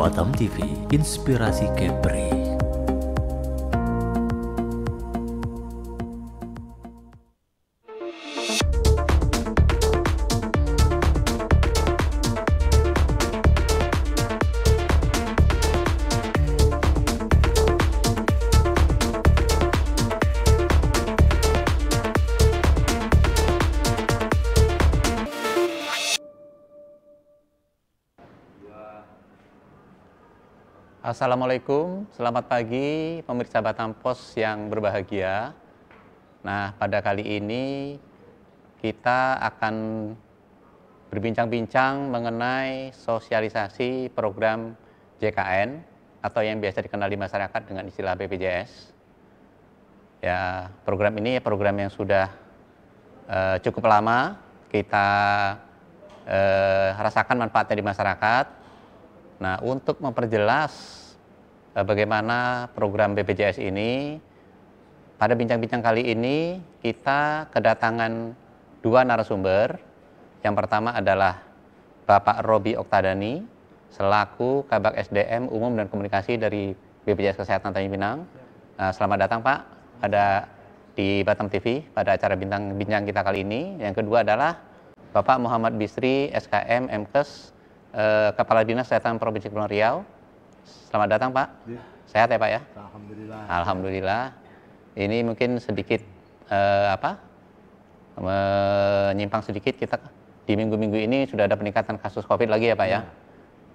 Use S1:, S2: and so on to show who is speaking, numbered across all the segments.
S1: Batam TV, inspirasi Kepri.
S2: Assalamualaikum, selamat pagi pemirsa Batam Pos yang berbahagia. Nah, pada kali ini kita akan berbincang-bincang mengenai sosialisasi program JKN atau yang biasa dikenal di masyarakat dengan istilah BPJS. Ya, program ini program yang sudah cukup lama kita rasakan manfaatnya di masyarakat. Nah, untuk memperjelas bagaimana program BPJS ini, pada bincang-bincang kali ini kita kedatangan dua narasumber. Yang pertama adalah Bapak Robi Oktadani, selaku Kabag SDM Umum dan Komunikasi dari BPJS Kesehatan Tanjung Pinang. Selamat datang Pak di Batam TV pada acara bincang-bincang kita kali ini. Yang kedua adalah Bapak Muhammad Bisri, SKM, MKes, Kepala Dinas Kesehatan Provinsi Kepulauan Riau. Selamat datang Pak. Ya. Sehat ya Pak ya?
S3: Alhamdulillah.
S2: Alhamdulillah. Ini mungkin sedikit menyimpang sedikit, kita di minggu-minggu ini sudah ada peningkatan kasus COVID lagi ya Pak ya.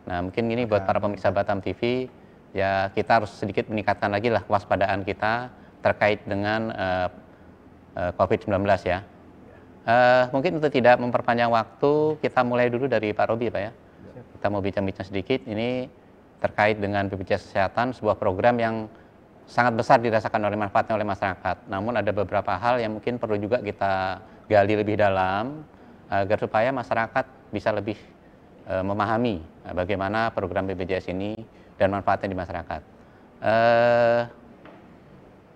S2: Nah, mungkin ini buat para pemirsa Batam TV, ya kita harus sedikit meningkatkan lagi lah kewaspadaan kita terkait dengan COVID-19 ya. Mungkin untuk tidak memperpanjang waktu, kita mulai dulu dari Pak Robi Pak ya. Kita mau bincang-bincang sedikit ini terkait dengan BPJS Kesehatan, sebuah program yang sangat besar dirasakan oleh manfaatnya oleh masyarakat. Namun ada beberapa hal yang mungkin perlu juga kita gali lebih dalam agar supaya masyarakat bisa lebih memahami bagaimana program BPJS ini dan manfaatnya di masyarakat.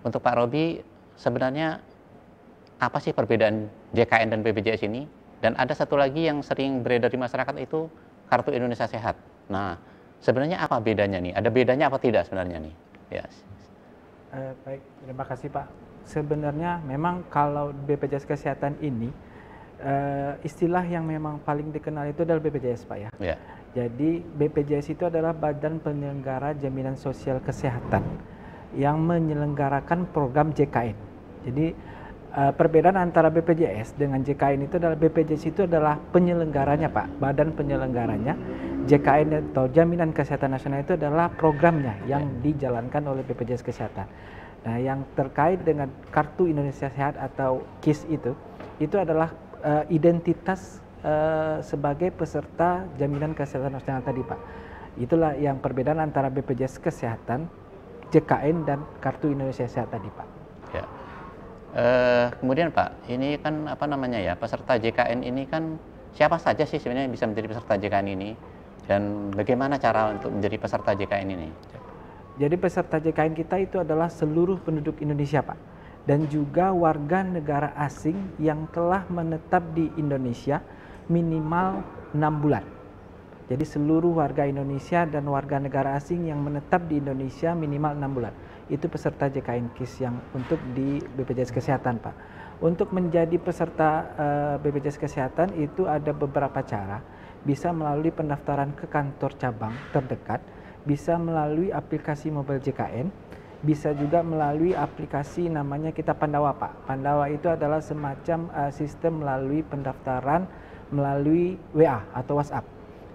S2: Untuk Pak Robi, sebenarnya apa sih perbedaan JKN dan BPJS ini? Dan ada satu lagi yang sering beredar di masyarakat itu Kartu Indonesia Sehat. Nah, sebenarnya apa bedanya nih? Ada bedanya apa tidak sebenarnya nih? Yes.
S4: Baik, terima kasih Pak. Sebenarnya memang kalau BPJS Kesehatan ini istilah yang memang paling dikenal itu adalah BPJS Pak ya. Yeah. Jadi BPJS itu adalah Badan Penyelenggara Jaminan Sosial Kesehatan yang menyelenggarakan program JKN. Jadi perbedaan antara BPJS dengan JKN itu adalah BPJS itu adalah penyelenggaranya Pak, badan penyelenggaranya. JKN atau Jaminan Kesehatan Nasional itu adalah programnya yang dijalankan oleh BPJS Kesehatan. Nah, yang terkait dengan Kartu Indonesia Sehat atau KIS itu adalah identitas sebagai peserta Jaminan Kesehatan Nasional tadi Pak. Itulah yang perbedaan antara BPJS Kesehatan, JKN dan Kartu Indonesia Sehat tadi Pak.
S2: Ya. Kemudian Pak, ini kan peserta JKN ini kan siapa saja sih sebenarnya bisa menjadi peserta JKN ini, dan bagaimana cara untuk menjadi peserta JKN ini?
S4: Jadi peserta JKN kita itu adalah seluruh penduduk Indonesia Pak, dan juga warga negara asing yang telah menetap di Indonesia minimal 6 bulan. Jadi seluruh warga Indonesia dan warga negara asing yang menetap di Indonesia minimal 6 bulan. Itu peserta JKN KIS yang untuk di BPJS Kesehatan Pak. Untuk menjadi peserta BPJS Kesehatan itu ada beberapa cara. Bisa melalui pendaftaran ke kantor cabang terdekat, bisa melalui aplikasi mobile JKN, bisa juga melalui aplikasi namanya kita Pandawa Pak. Pandawa itu adalah semacam sistem melalui pendaftaran melalui WA atau WhatsApp.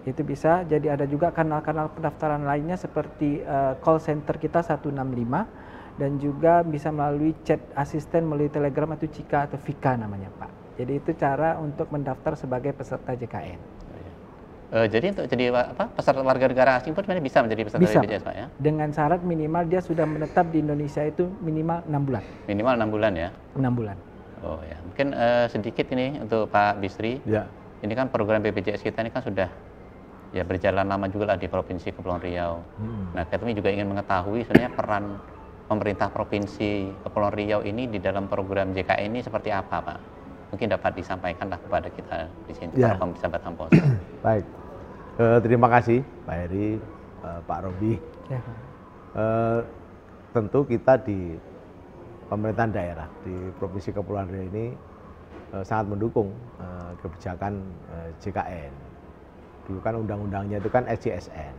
S4: Itu bisa, jadi ada juga kanal-kanal pendaftaran lainnya seperti call center kita 165 dan juga bisa melalui chat asisten melalui Telegram atau Cika atau Vika namanya Pak. Jadi itu cara untuk mendaftar sebagai peserta JKN.
S2: Jadi untuk jadi peserta warga negara asing pun sebenarnya bisa menjadi peserta BPJS Pak ya?
S4: Dengan syarat minimal dia sudah menetap di Indonesia itu minimal 6 bulan.
S2: Minimal 6 bulan ya?
S4: 6 bulan.
S2: Oh ya, mungkin sedikit ini untuk Pak Bisri. Ya. Ini kan program BPJS kita ini kan sudah ya berjalan lama juga lah di Provinsi Kepulauan Riau. Nah, kami juga ingin mengetahui sebenarnya peran pemerintah Provinsi Kepulauan Riau ini di dalam program JKN ini seperti apa, Pak? Mungkin dapat disampaikan lah kepada kita di sini, para pemirsa Batam Pos.
S3: Baik, terima kasih Pak Heri. Pak Robi.
S4: Ya.
S3: Tentu kita di pemerintahan daerah di Provinsi Kepulauan Riau ini sangat mendukung kebijakan JKN. Dulu kan undang-undangnya itu kan SJSN,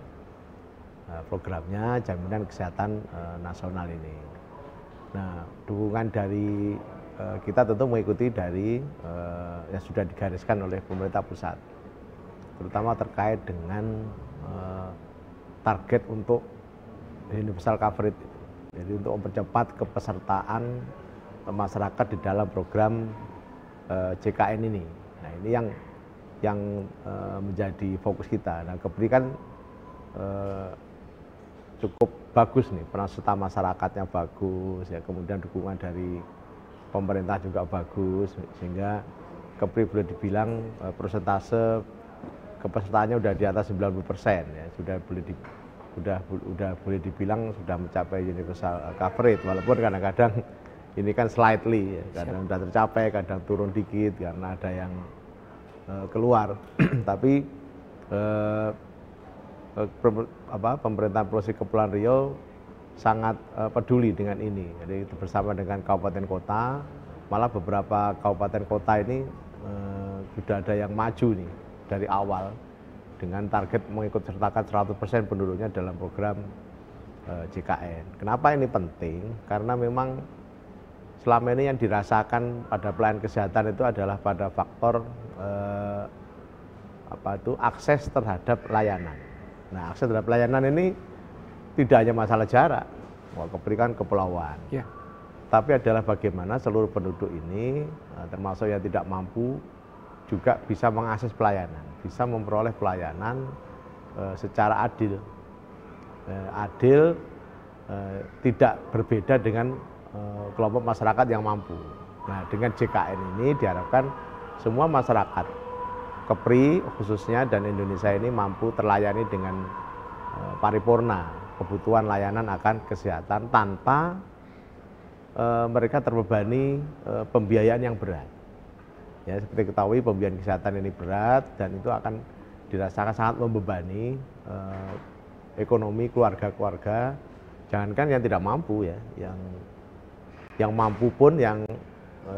S3: programnya Jaminan Kesehatan Nasional ini. Nah, dukungan dari kita tentu mengikuti dari yang sudah digariskan oleh pemerintah pusat, terutama terkait dengan target untuk universal coverage, jadi untuk mempercepat kepesertaan masyarakat di dalam program JKN ini. Nah, ini yang menjadi fokus kita. Nah, Kepri kan cukup bagus nih, peran serta masyarakatnya bagus, ya, kemudian dukungan dari pemerintah juga bagus, sehingga Kepri boleh dibilang persentase kepesertaannya udah di atas 90%, ya, sudah boleh dibilang sudah mencapai universal coverage, walaupun kadang-kadang ini kan slightly, ya, kadang sudah tercapai, kadang turun dikit karena ada yang keluar. Tapi pemerintah Provinsi Kepulauan Riau sangat peduli dengan ini. Jadi bersama dengan kabupaten kota, malah beberapa kabupaten kota ini sudah ada yang maju nih dari awal dengan target mengikut sertakan 100% penduduknya dalam program JKN. Kenapa ini penting? Karena memang selama ini yang dirasakan pada pelayanan kesehatan itu adalah pada faktor akses terhadap layanan. Nah, akses terhadap layanan ini tidak hanya masalah jarak, Kepri kan kepulauan, ya, tapi adalah bagaimana seluruh penduduk ini, termasuk yang tidak mampu, juga bisa mengakses pelayanan, bisa memperoleh pelayanan secara adil, tidak berbeda dengan kelompok masyarakat yang mampu. Nah, dengan JKN ini diharapkan semua masyarakat Kepri khususnya dan Indonesia ini mampu terlayani dengan paripurna kebutuhan layanan akan kesehatan tanpa mereka terbebani pembiayaan yang berat. Ya, seperti ketahui pembiayaan kesehatan ini berat dan itu akan dirasakan sangat membebani ekonomi keluarga-keluarga. Jangankan yang tidak mampu, ya, yang mampu pun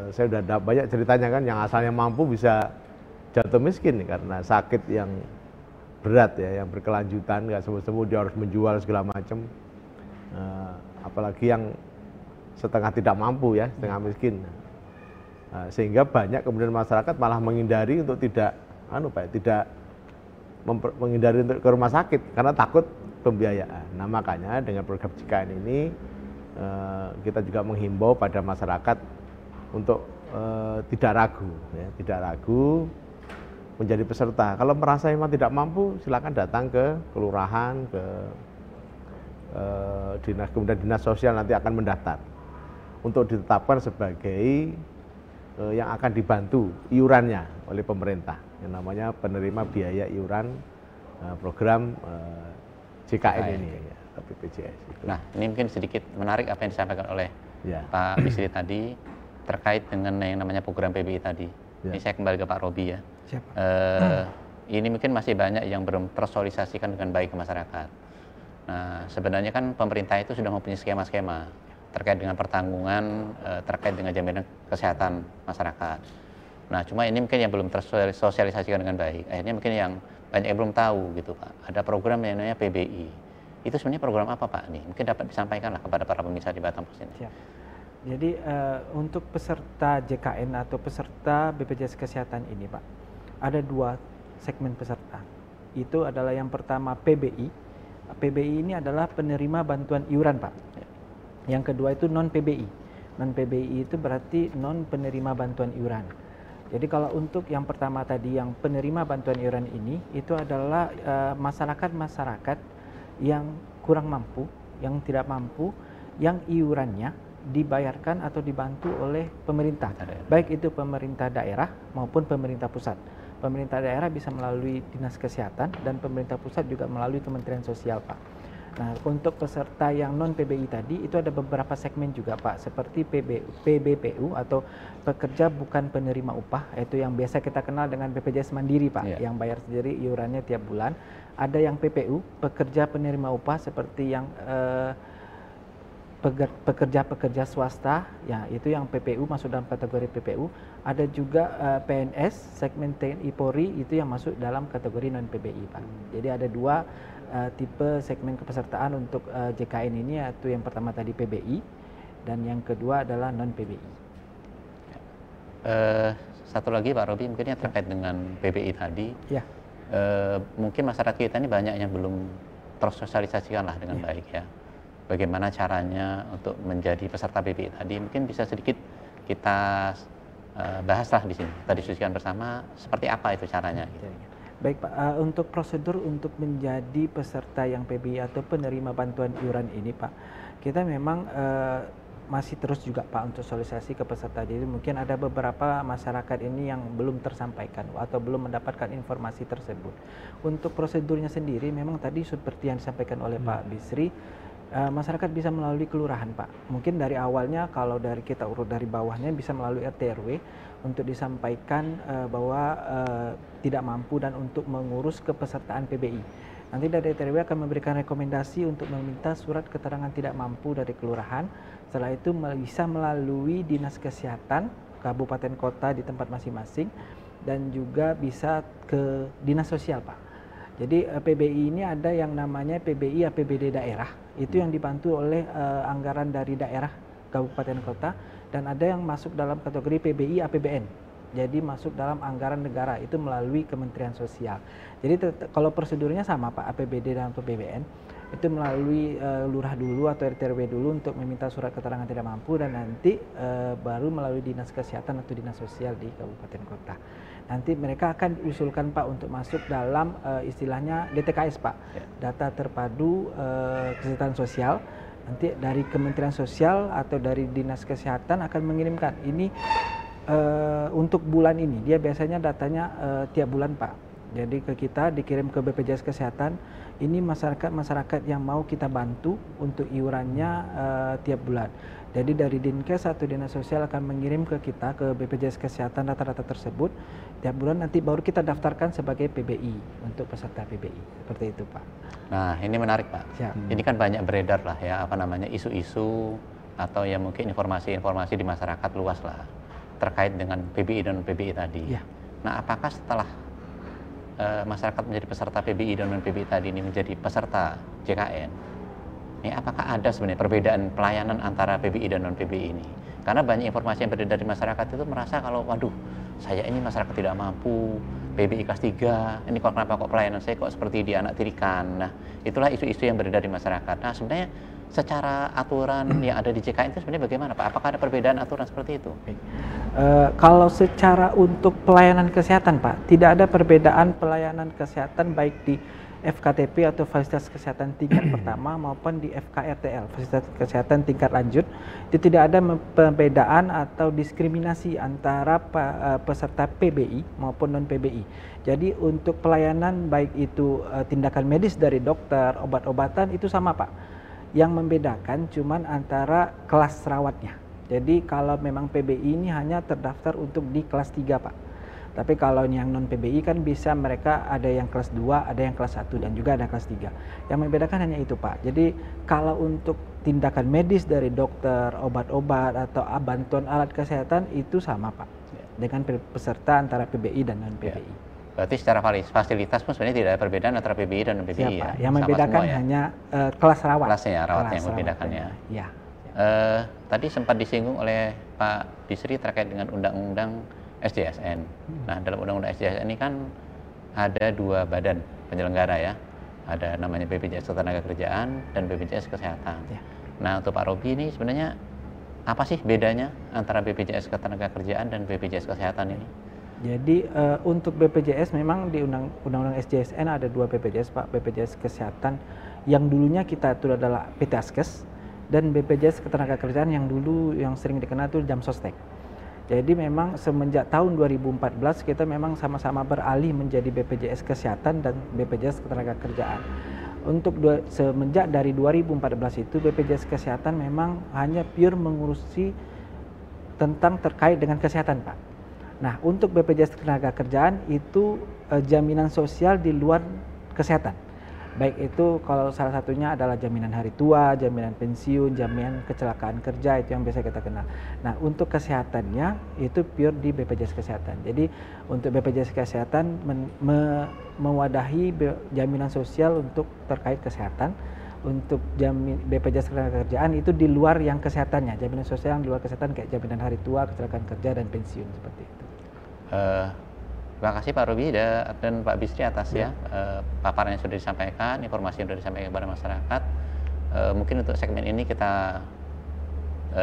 S3: saya sudah banyak ceritanya kan, yang asalnya mampu bisa jatuh miskin nih, karena sakit yang berat, ya, yang berkelanjutan, nggak sembuh-sembuh dia harus menjual segala macam. Apalagi yang setengah tidak mampu, ya, setengah miskin. Sehingga banyak kemudian masyarakat malah menghindari untuk tidak menghindari untuk ke rumah sakit karena takut pembiayaan. Nah, makanya dengan program JKN ini kita juga menghimbau pada masyarakat untuk tidak ragu, ya, tidak ragu menjadi peserta. Kalau merasa memang tidak mampu, silakan datang ke kelurahan, ke dinas, kemudian dinas sosial nanti akan mendaftar untuk ditetapkan sebagai yang akan dibantu iurannya oleh pemerintah, yang namanya penerima biaya iuran program JKN ini, ya, BPJS. Itu.
S2: Nah, ini mungkin sedikit menarik apa yang disampaikan oleh Pak Bisri tadi terkait dengan yang namanya program PBI tadi. Ini saya kembali ke Pak Robi, ya. Ini mungkin masih banyak yang belum tersosialisasikan dengan baik ke masyarakat. Nah, sebenarnya kan pemerintah itu sudah mempunyai skema-skema terkait dengan pertanggungan, terkait dengan jaminan kesehatan masyarakat. Nah, cuma ini mungkin yang belum tersosialisasikan dengan baik. Akhirnya mungkin yang banyak yang belum tahu gitu, Pak. Ada program yang namanya PBI. Itu sebenarnya program apa, Pak? Nih, mungkin dapat disampaikan lah kepada para pemirsa di Batam Pos ini.
S4: Siap. Jadi untuk peserta JKN atau peserta BPJS Kesehatan ini, Pak, ada 2 segmen peserta. Itu adalah yang pertama PBI. PBI ini adalah penerima bantuan iuran, Pak. Yang kedua itu non-PBI. Non-PBI itu berarti non penerima bantuan iuran. Jadi kalau untuk yang pertama tadi, yang penerima bantuan iuran ini, itu adalah masyarakat-masyarakat yang kurang mampu, yang tidak mampu, yang iurannya dibayarkan atau dibantu oleh pemerintah, baik itu pemerintah daerah maupun pemerintah pusat. Pemerintah daerah bisa melalui Dinas Kesehatan dan pemerintah pusat juga melalui Kementerian Sosial, Pak. Nah, untuk peserta yang non PBI tadi itu ada beberapa segmen juga Pak, seperti PBPU atau pekerja bukan penerima upah, yaitu yang biasa kita kenal dengan BPJS Mandiri Pak, yang bayar sendiri iurannya tiap bulan. Ada yang PPU, pekerja penerima upah seperti yang pekerja-pekerja swasta, ya itu yang PPU masuk dalam kategori PPU. Ada juga PNS, segmen TNI Polri itu yang masuk dalam kategori non PBI Pak. Jadi ada dua tipe segmen kepesertaan untuk JKN ini, yaitu yang pertama tadi PBI dan yang kedua adalah non PBI.
S2: Satu lagi Pak Robi, mungkin yang terkait dengan PBI tadi, mungkin masyarakat kita ini banyak yang belum tersosialisasikan lah dengan baik ya. Bagaimana caranya untuk menjadi peserta PBI tadi, mungkin bisa sedikit kita bahaslah di sini, kita diskusikan bersama seperti apa itu caranya. Gitu.
S4: Baik Pak, untuk prosedur untuk menjadi peserta yang PBI atau penerima bantuan iuran ini Pak, kita memang masih terus juga Pak untuk sosialisasi ke peserta. Jadi mungkin ada beberapa masyarakat ini yang belum tersampaikan atau belum mendapatkan informasi tersebut. Untuk prosedurnya sendiri memang tadi seperti yang disampaikan oleh Pak Bisri, masyarakat bisa melalui kelurahan Pak. Mungkin dari awalnya kalau dari kita urut dari bawahnya bisa melalui RT RW untuk disampaikan bahwa tidak mampu dan untuk mengurus kepesertaan PBI. Nanti dari RT RW akan memberikan rekomendasi untuk meminta surat keterangan tidak mampu dari kelurahan. Setelah itu bisa melalui dinas kesehatan kabupaten kota di tempat masing-masing dan juga bisa ke dinas sosial Pak. Jadi PBI ini ada yang namanya PBI APBD daerah, itu yang dibantu oleh anggaran dari daerah kabupaten kota, dan ada yang masuk dalam kategori PBI APBN, jadi masuk dalam anggaran negara, itu melalui Kementerian Sosial. Jadi kalau prosedurnya sama Pak, APBD dan APBN itu melalui lurah dulu atau RT RW dulu untuk meminta surat keterangan tidak mampu, dan nanti baru melalui dinas kesehatan atau dinas sosial di kabupaten kota. Nanti mereka akan diusulkan Pak untuk masuk dalam istilahnya DTKS Pak, data terpadu kesehatan sosial. Nanti dari Kementerian Sosial atau dari dinas kesehatan akan mengirimkan ini untuk bulan ini. Dia biasanya datanya tiap bulan Pak. Jadi ke kita dikirim ke BPJS Kesehatan. Ini masyarakat yang mau kita bantu untuk iurannya tiap bulan. Jadi dari Dinkes atau Dinas Sosial akan mengirim ke kita, ke BPJS Kesehatan data-data tersebut. Tiap bulan nanti baru kita daftarkan sebagai PBI untuk peserta PBI. Seperti itu Pak.
S2: Nah ini menarik Pak.
S4: Siap.
S2: Ini kan banyak beredar lah ya, apa namanya, isu-isu atau ya mungkin informasi-informasi di masyarakat luas lah terkait dengan PBI dan PBI tadi. Ya. Nah apakah setelah masyarakat menjadi peserta PBI dan non-PBI tadi ini menjadi peserta JKN, ini apakah ada sebenarnya perbedaan pelayanan antara PBI dan non-PBI ini? Karena banyak informasi yang beredar di masyarakat itu merasa kalau, waduh, saya ini masyarakat tidak mampu, PBI kelas 3, ini kok kenapa kok pelayanan saya kok seperti dianaktirikan. Nah, itulah isu-isu yang beredar di masyarakat. Nah, sebenarnya secara aturan yang ada di JKN itu sebenarnya bagaimana Pak? Apakah ada perbedaan aturan seperti itu?
S4: Kalau secara untuk pelayanan kesehatan Pak, tidak ada perbedaan pelayanan kesehatan baik di FKTP atau fasilitas kesehatan tingkat pertama maupun di FKRTL, fasilitas kesehatan tingkat lanjut. Itu tidak ada perbedaan atau diskriminasi antara peserta PBI maupun non-PBI. Jadi untuk pelayanan baik itu tindakan medis dari dokter, obat-obatan itu sama Pak. Yang membedakan cuman antara kelas rawatnya. Jadi kalau memang PBI ini hanya terdaftar untuk di kelas 3 Pak. Tapi kalau yang non PBI kan bisa mereka ada yang kelas 2, ada yang kelas 1 dan juga ada kelas 3. Yang membedakan hanya itu Pak. Jadi kalau untuk tindakan medis dari dokter, obat-obat atau bantuan alat kesehatan itu sama Pak. Dengan peserta antara PBI dan non PBI.
S2: Berarti secara fasilitas pun sebenarnya tidak ada perbedaan antara PBI dan non PBI ya.
S4: Yang membedakan hanya kelas rawat.
S2: Kelasnya, rawatnya yang membedakannya.
S4: Ya.
S2: Tadi sempat disinggung oleh Pak Bisri terkait dengan undang-undang SJSN. Nah, dalam undang-undang SJSN ini kan ada 2 badan penyelenggara ya. Ada namanya BPJS Ketenagakerjaan dan BPJS Kesehatan. Ya. Nah, untuk Pak Robi ini sebenarnya apa sih bedanya antara BPJS Ketenagakerjaan dan BPJS Kesehatan ini?
S4: Jadi untuk BPJS memang di undang-undang SJSN ada 2 BPJS Pak, BPJS Kesehatan yang dulunya kita itu adalah PTAskes dan BPJS Ketenagakerjaan yang dulu yang sering dikenal itu Jamsostek. Jadi memang semenjak tahun 2014 kita memang sama-sama beralih menjadi BPJS Kesehatan dan BPJS Ketenagakerjaan. Untuk semenjak dari 2014 itu BPJS Kesehatan memang hanya pure mengurusi tentang terkait dengan kesehatan, Pak. Nah, untuk BPJS Ketenagakerjaan itu jaminan sosial di luar kesehatan. Baik itu kalau salah satunya adalah jaminan hari tua, jaminan pensiun, jaminan kecelakaan kerja, itu yang biasa kita kenal. Nah, untuk kesehatannya itu pure di BPJS Kesehatan. Jadi untuk BPJS Kesehatan mewadahi jaminan sosial untuk terkait kesehatan. Untuk BPJS Ketenagakerjaan itu di luar yang kesehatannya, jaminan sosial yang di luar kesehatan kayak jaminan hari tua, kecelakaan kerja, dan pensiun seperti itu.
S2: Terima kasih Pak Robi dan Pak Bisri atas paparan yang sudah disampaikan, informasi yang sudah disampaikan kepada masyarakat. Mungkin untuk segmen ini kita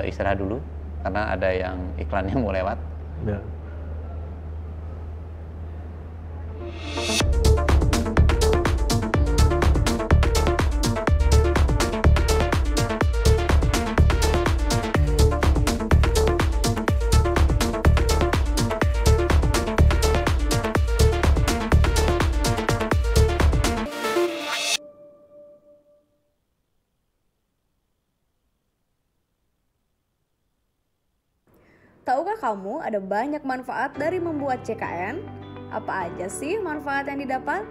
S2: istirahat dulu karena ada yang iklan yang mau lewat. Ya.
S5: Tahukah kamu ada banyak manfaat dari membuat JKN? Apa aja sih manfaat yang didapat?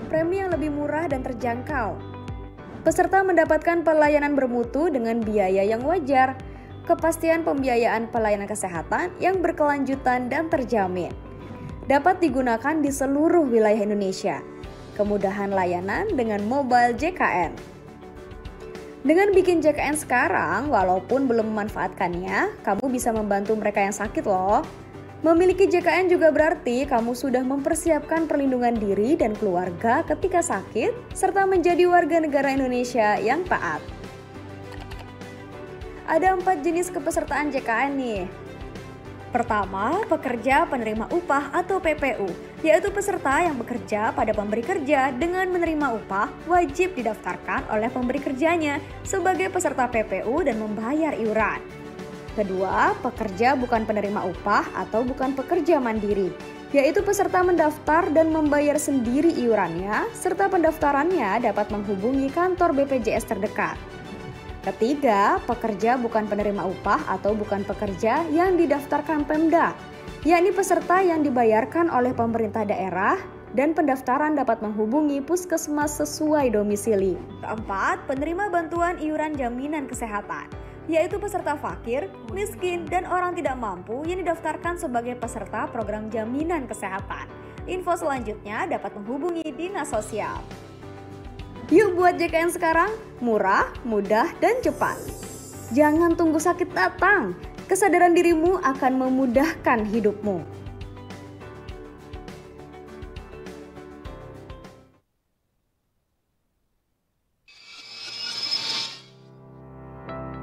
S5: Premi yang lebih murah dan terjangkau. Peserta mendapatkan pelayanan bermutu dengan biaya yang wajar. Kepastian pembiayaan pelayanan kesehatan yang berkelanjutan dan terjamin. Dapat digunakan di seluruh wilayah Indonesia. Kemudahan layanan dengan mobile JKN. Dengan bikin JKN sekarang, walaupun belum memanfaatkannya, kamu bisa membantu mereka yang sakit loh. Memiliki JKN juga berarti kamu sudah mempersiapkan perlindungan diri dan keluarga ketika sakit, serta menjadi warga negara Indonesia yang taat. Ada 4 jenis kepesertaan JKN nih. Pertama, pekerja penerima upah atau PPU, yaitu peserta yang bekerja pada pemberi kerja dengan menerima upah wajib didaftarkan oleh pemberi kerjanya sebagai peserta PPU dan membayar iuran. Kedua, pekerja bukan penerima upah atau bukan pekerja mandiri, yaitu peserta mendaftar dan membayar sendiri iurannya, serta pendaftarannya dapat menghubungi kantor BPJS terdekat. Ketiga, pekerja bukan penerima upah atau bukan pekerja yang didaftarkan Pemda, yakni peserta yang dibayarkan oleh pemerintah daerah dan pendaftaran dapat menghubungi puskesmas sesuai domisili. Keempat, penerima bantuan iuran jaminan kesehatan, yaitu peserta fakir, miskin, dan orang tidak mampu yang didaftarkan sebagai peserta program jaminan kesehatan. Info selanjutnya dapat menghubungi Dinas Sosial. Yuk buat JKN sekarang, murah, mudah, dan cepat. Jangan tunggu sakit datang, kesadaran dirimu akan memudahkan hidupmu.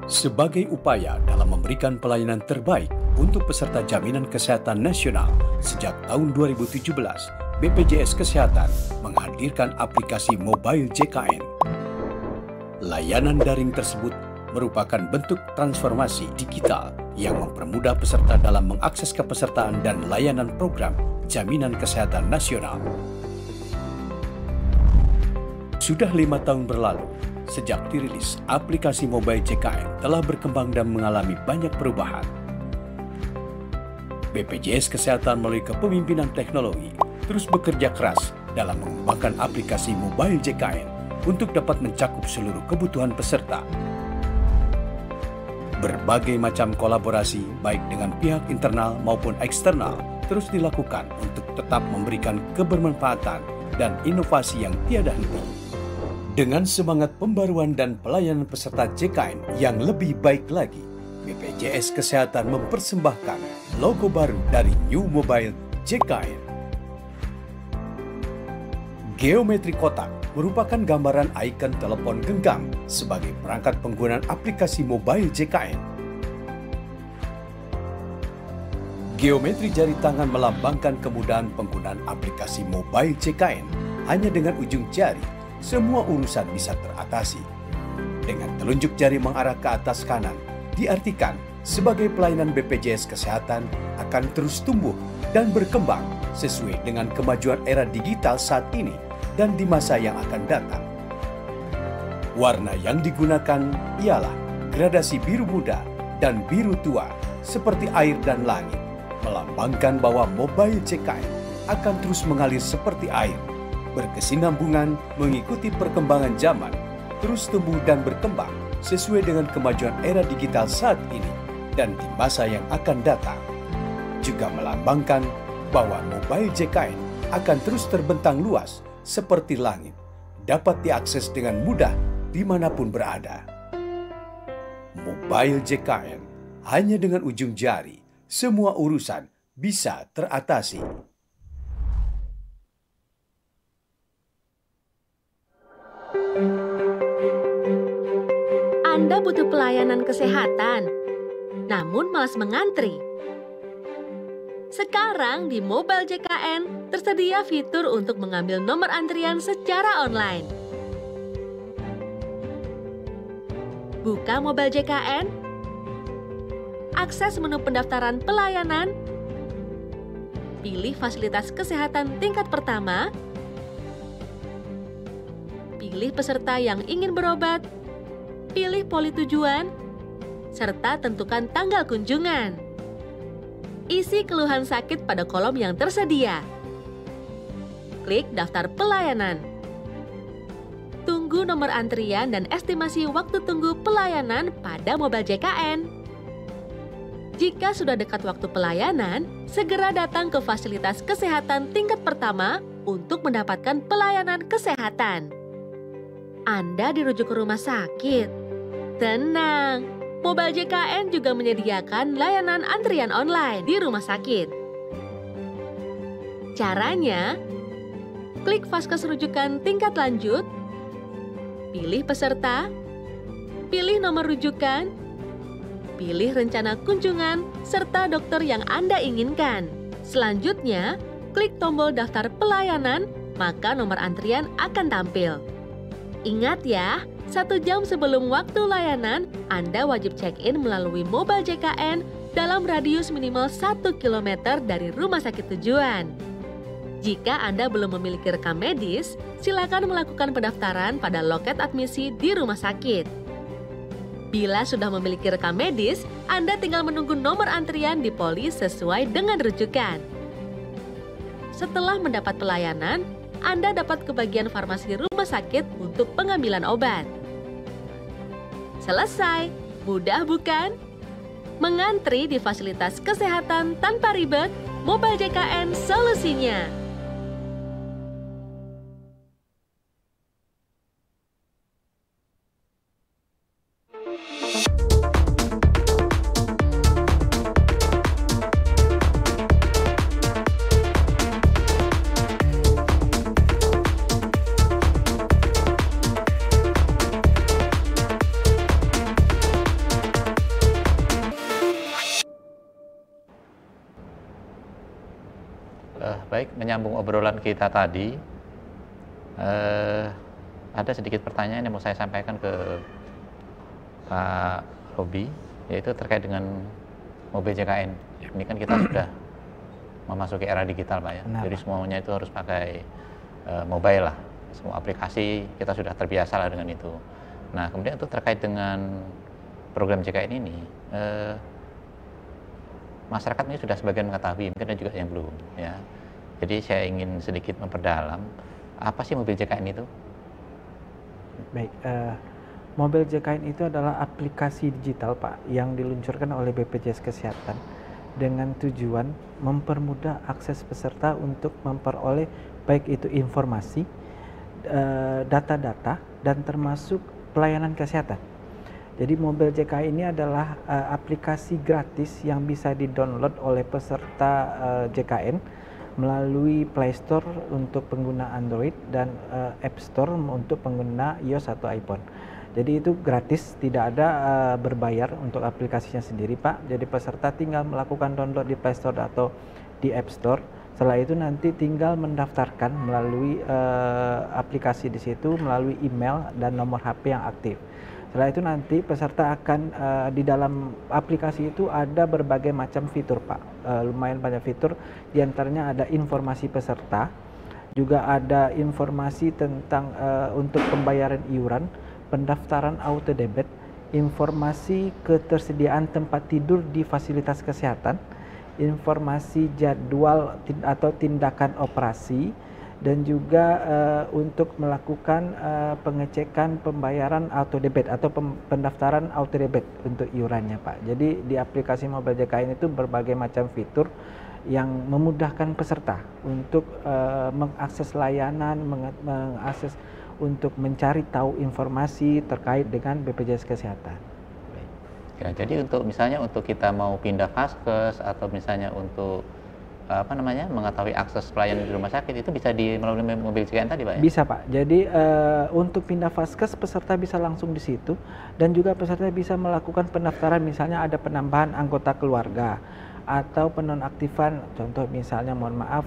S6: Sebagai upaya dalam memberikan pelayanan terbaik untuk peserta Jaminan Kesehatan Nasional sejak tahun 2017, BPJS Kesehatan menghadirkan aplikasi Mobile JKN. Layanan daring tersebut merupakan bentuk transformasi digital yang mempermudah peserta dalam mengakses kepesertaan dan layanan program Jaminan Kesehatan Nasional. Sudah 5 tahun berlalu, sejak dirilis, aplikasi Mobile JKN telah berkembang dan mengalami banyak perubahan. BPJS Kesehatan melalui kepemimpinan teknologi terus bekerja keras dalam mengembangkan aplikasi Mobile JKN untuk dapat mencakup seluruh kebutuhan peserta. Berbagai macam kolaborasi baik dengan pihak internal maupun eksternal terus dilakukan untuk tetap memberikan kebermanfaatan dan inovasi yang tiada henti. Dengan semangat pembaruan dan pelayanan peserta JKN yang lebih baik lagi, BPJS Kesehatan mempersembahkan logo baru dari New Mobile JKN. Geometri kotak merupakan gambaran ikon telepon genggam sebagai perangkat penggunaan aplikasi Mobile JKN. Geometri jari tangan melambangkan kemudahan penggunaan aplikasi Mobile JKN. Hanya dengan ujung jari, semua urusan bisa teratasi. Dengan telunjuk jari mengarah ke atas kanan, diartikan sebagai pelayanan BPJS Kesehatan akan terus tumbuh dan berkembang sesuai dengan kemajuan era digital saat ini dan di masa yang akan datang. Warna yang digunakan ialah gradasi biru muda dan biru tua seperti air dan langit, melambangkan bahwa Mobile JKN akan terus mengalir seperti air, berkesinambungan mengikuti perkembangan zaman, terus tumbuh dan berkembang sesuai dengan kemajuan era digital saat ini dan di masa yang akan datang. Juga melambangkan bahwa Mobile JKN akan terus terbentang luas seperti langit, dapat diakses dengan mudah dimanapun berada. Mobile JKN, hanya dengan ujung jari, semua urusan bisa teratasi.
S7: Anda butuh pelayanan kesehatan, namun malas mengantri. Sekarang di Mobile JKN tersedia fitur untuk mengambil nomor antrian secara online. Buka Mobile JKN, akses menu pendaftaran pelayanan, pilih fasilitas kesehatan tingkat pertama, pilih peserta yang ingin berobat, pilih poli tujuan, serta tentukan tanggal kunjungan. Isi keluhan sakit pada kolom yang tersedia. Klik daftar pelayanan. Tunggu nomor antrian dan estimasi waktu tunggu pelayanan pada Mobile JKN. Jika sudah dekat waktu pelayanan, segera datang ke fasilitas kesehatan tingkat pertama untuk mendapatkan pelayanan kesehatan. Anda dirujuk ke rumah sakit? Tenang, Mobile JKN juga menyediakan layanan antrian online di rumah sakit. Caranya, klik vaskes rujukan tingkat lanjut, pilih peserta, pilih nomor rujukan, pilih rencana kunjungan, serta dokter yang Anda inginkan. Selanjutnya, klik tombol daftar pelayanan, maka nomor antrian akan tampil. Ingat ya, 1 jam sebelum waktu layanan, Anda wajib check-in melalui Mobile JKN dalam radius minimal 1 km dari rumah sakit tujuan. Jika Anda belum memiliki rekam medis, silakan melakukan pendaftaran pada loket admisi di rumah sakit. Bila sudah memiliki rekam medis, Anda tinggal menunggu nomor antrian di poli sesuai dengan rujukan. Setelah mendapat pelayanan, Anda dapat ke bagian farmasi rumah sakit untuk pengambilan obat. Selesai, mudah bukan? Mengantri di fasilitas kesehatan tanpa ribet, Mobile JKN solusinya.
S2: Baik, menyambung obrolan kita tadi, ada sedikit pertanyaan yang mau saya sampaikan ke Pak Robi, yaitu terkait dengan Mobile JKN. Ini kan kita sudah memasuki era digital, Pak ya. Jadi semuanya itu harus pakai mobile lah. Semua aplikasi kita sudah terbiasa lah dengan itu. Nah, kemudian itu terkait dengan program JKN ini, masyarakat ini sudah sebagian mengetahui, mungkin ada juga yang belum, ya. Jadi saya ingin sedikit memperdalam, apa sih Mobile JKN itu?
S4: Baik, Mobile JKN itu adalah aplikasi digital, Pak, yang diluncurkan oleh BPJS Kesehatan dengan tujuan mempermudah akses peserta untuk memperoleh baik itu informasi, data-data, dan termasuk pelayanan kesehatan. Jadi Mobile JKN ini adalah aplikasi gratis yang bisa di-download oleh peserta JKN melalui Play Store untuk pengguna Android dan App Store untuk pengguna iOS atau iPhone. Jadi itu gratis, tidak ada berbayar untuk aplikasinya sendiri, Pak. Jadi peserta tinggal melakukan download di Play Store atau di App Store. Setelah itu nanti tinggal mendaftarkan melalui aplikasi di situ, melalui email dan nomor HP yang aktif. Setelah itu nanti peserta akan di dalam aplikasi itu ada berbagai macam fitur, Pak. Lumayan banyak fitur, diantaranya ada informasi peserta, juga ada informasi tentang untuk pembayaran iuran, pendaftaran auto debit, informasi ketersediaan tempat tidur di fasilitas kesehatan, informasi jadwal atau tindakan operasi, dan juga untuk melakukan pengecekan pembayaran auto debit atau pendaftaran auto debit untuk iurannya, Pak. Jadi di aplikasi Mobile JKN itu berbagai macam fitur yang memudahkan peserta untuk mengakses layanan, mengakses untuk mencari tahu informasi terkait dengan BPJS Kesehatan.
S2: Ya, jadi misalnya untuk kita mau pindah vaskes atau misalnya untuk mengetahui akses pelayanan di rumah sakit itu bisa melalui mobil JKN tadi, Pak ya?
S4: Bisa, Pak. Jadi untuk pindah vaskes peserta bisa langsung di situ, dan juga peserta bisa melakukan pendaftaran, misalnya ada penambahan anggota keluarga atau penonaktifan, contoh misalnya mohon maaf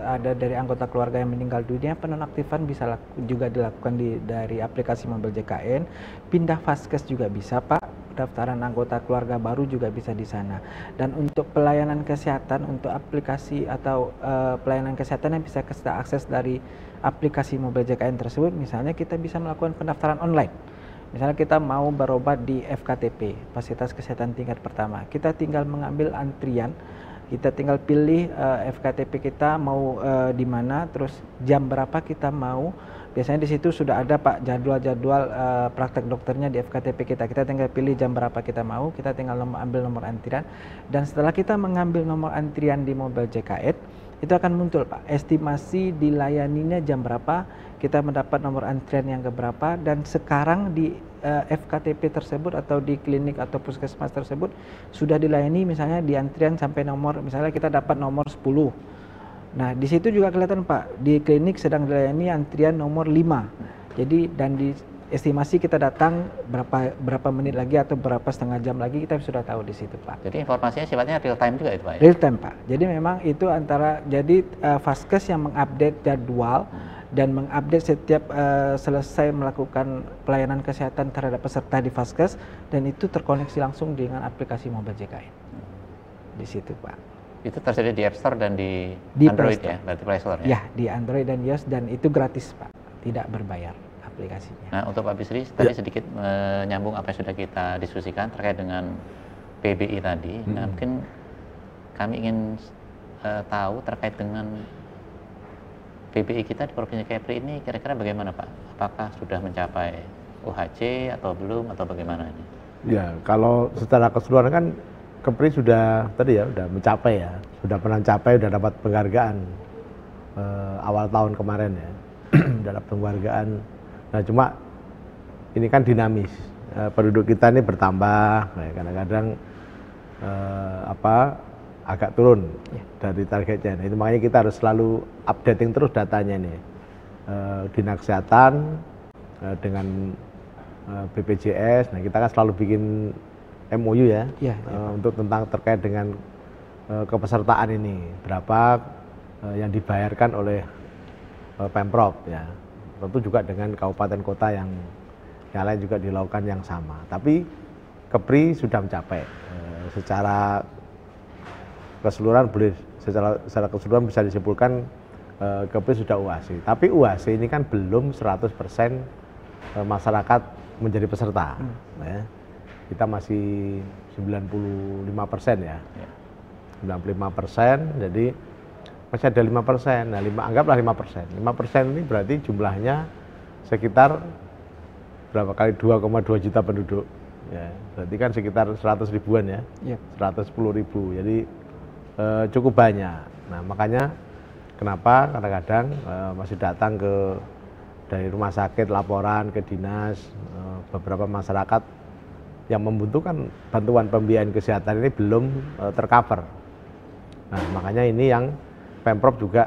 S4: ada dari anggota keluarga yang meninggal dunia, penonaktifan bisa juga dilakukan dari aplikasi Mobil JKN. Pindah vaskes juga bisa, Pak. Pendaftaran anggota keluarga baru juga bisa di sana. Dan untuk pelayanan kesehatan, untuk aplikasi atau pelayanan kesehatan yang bisa kita akses dari aplikasi Mobil JKN tersebut, misalnya kita bisa melakukan pendaftaran online. Misalnya kita mau berobat di FKTP, Fasilitas Kesehatan Tingkat Pertama, kita tinggal mengambil antrian, kita tinggal pilih FKTP kita mau di mana, terus jam berapa kita mau. Biasanya di situ sudah ada, Pak, jadwal-jadwal praktek dokternya di FKTP kita. Kita tinggal pilih jam berapa kita mau, kita tinggal ambil nomor antrian, dan setelah kita mengambil nomor antrian di Mobil JKN, itu akan muncul, Pak, estimasi dilayaninya jam berapa, kita mendapat nomor antrian yang keberapa, dan sekarang di FKTP tersebut atau di klinik atau puskesmas tersebut sudah dilayani misalnya di antrian sampai nomor, misalnya kita dapat nomor 10. Nah, di situ juga kelihatan, Pak, di klinik sedang dilayani antrian nomor 5. Jadi dan di estimasi kita datang berapa menit lagi atau berapa setengah jam lagi, kita sudah tahu di situ, Pak.
S2: Jadi informasinya sifatnya real time juga itu, Pak ya?
S4: Real time, Pak. Jadi memang itu vaskes yang mengupdate jadwal dan mengupdate setiap selesai melakukan pelayanan kesehatan terhadap peserta di vaskes, dan itu terkoneksi langsung dengan aplikasi Mobil JKN. Di situ, Pak.
S2: Itu tersedia di App Store dan di Android ya, berarti Play Store ya?
S4: Ya, di Android dan iOS, dan itu gratis, Pak, tidak berbayar aplikasinya.
S2: Nah, untuk Pak Bisri tadi sedikit menyambung apa yang sudah kita diskusikan terkait dengan PBI tadi. Nah, mungkin kami ingin tahu terkait dengan PBI kita di Provinsi Kepri ini kira-kira bagaimana, Pak? Apakah sudah mencapai UHC atau belum, atau bagaimana ini?
S3: Ya, kalau secara keseluruhan kan Kepri sudah mencapai ya, sudah pernah mencapai, sudah dapat penghargaan awal tahun kemarin ya, dapat penghargaan. Nah, cuma ini kan dinamis, penduduk kita ini bertambah, kadang-kadang agak turun dari targetnya. Nah, itu makanya kita harus selalu updating terus datanya ini. Dinas Kesehatan dengan BPJS, nah kita kan selalu bikin MOU ya, untuk tentang terkait dengan kepesertaan ini, berapa yang dibayarkan oleh Pemprov ya, tentu juga dengan kabupaten kota yang lain juga dilakukan yang sama. Tapi Kepri sudah mencapai secara keseluruhan, secara keseluruhan bisa disimpulkan Kepri sudah UHC. Tapi UHC ini kan belum 100% masyarakat menjadi peserta. Ya. Kita masih 95% ya. 95%, jadi masih ada 5%. Nah, anggaplah 5%. 5% ini berarti jumlahnya sekitar berapa kali 2,2 juta penduduk. Ya, berarti kan sekitar 100 ribuan ya. 110 ribu. Jadi cukup banyak. Nah, makanya kenapa kadang-kadang masih datang dari rumah sakit laporan ke dinas, beberapa masyarakat yang membutuhkan bantuan pembiayaan kesehatan ini belum tercover. Nah, makanya ini yang Pemprov juga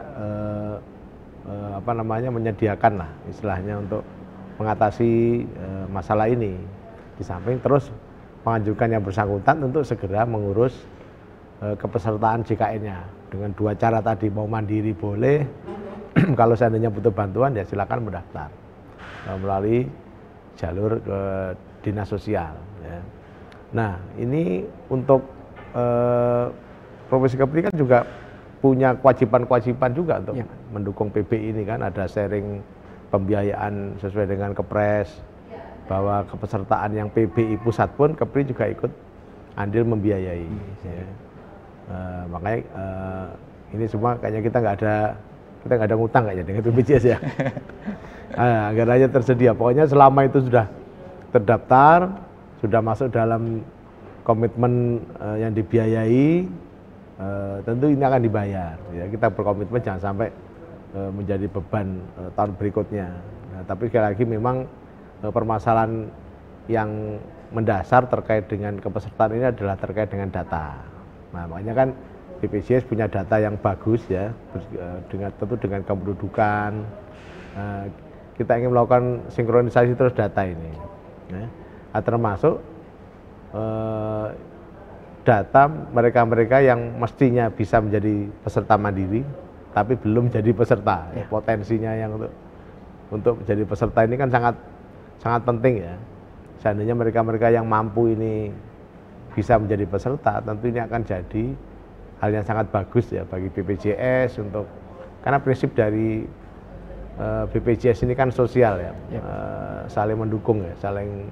S3: menyediakan lah istilahnya untuk mengatasi masalah ini. Di samping terus menganjurkan yang bersangkutan untuk segera mengurus kepesertaan JKN-nya dengan 2 cara tadi, mau mandiri boleh, kalau seandainya butuh bantuan ya silakan mendaftar melalui jalur ke dinas sosial. Ya. Nah, ini untuk Provinsi Kepri kan juga punya kewajiban-kewajiban juga untuk mendukung PBI ini kan, ada sharing pembiayaan sesuai dengan Kepres, bahwa kepesertaan yang PBI pusat pun Kepri juga ikut andil membiayai. Ya. Makanya ini semua kayaknya kita nggak ada ngutang kayaknya dengan BPJS ya. Anggarannya tersedia. Pokoknya selama itu sudah terdaftar, sudah masuk dalam komitmen yang dibiayai, tentu ini akan dibayar. Ya, kita berkomitmen jangan sampai menjadi beban tahun berikutnya. Nah, tapi sekali lagi memang permasalahan yang mendasar terkait dengan kepesertaan ini adalah terkait dengan data. Nah, makanya kan BPJS punya data yang bagus ya, tentu dengan kependudukan. Kita ingin melakukan sinkronisasi terus data ini. Ya. Termasuk data mereka-mereka yang mestinya bisa menjadi peserta mandiri, tapi belum jadi peserta. Ya. Potensinya yang untuk menjadi peserta ini kan sangat penting ya. Seandainya mereka-mereka yang mampu ini bisa menjadi peserta, tentu ini akan jadi hal yang sangat bagus ya bagi BPJS karena prinsip dari BPJS ini kan sosial ya, saling mendukung ya, saling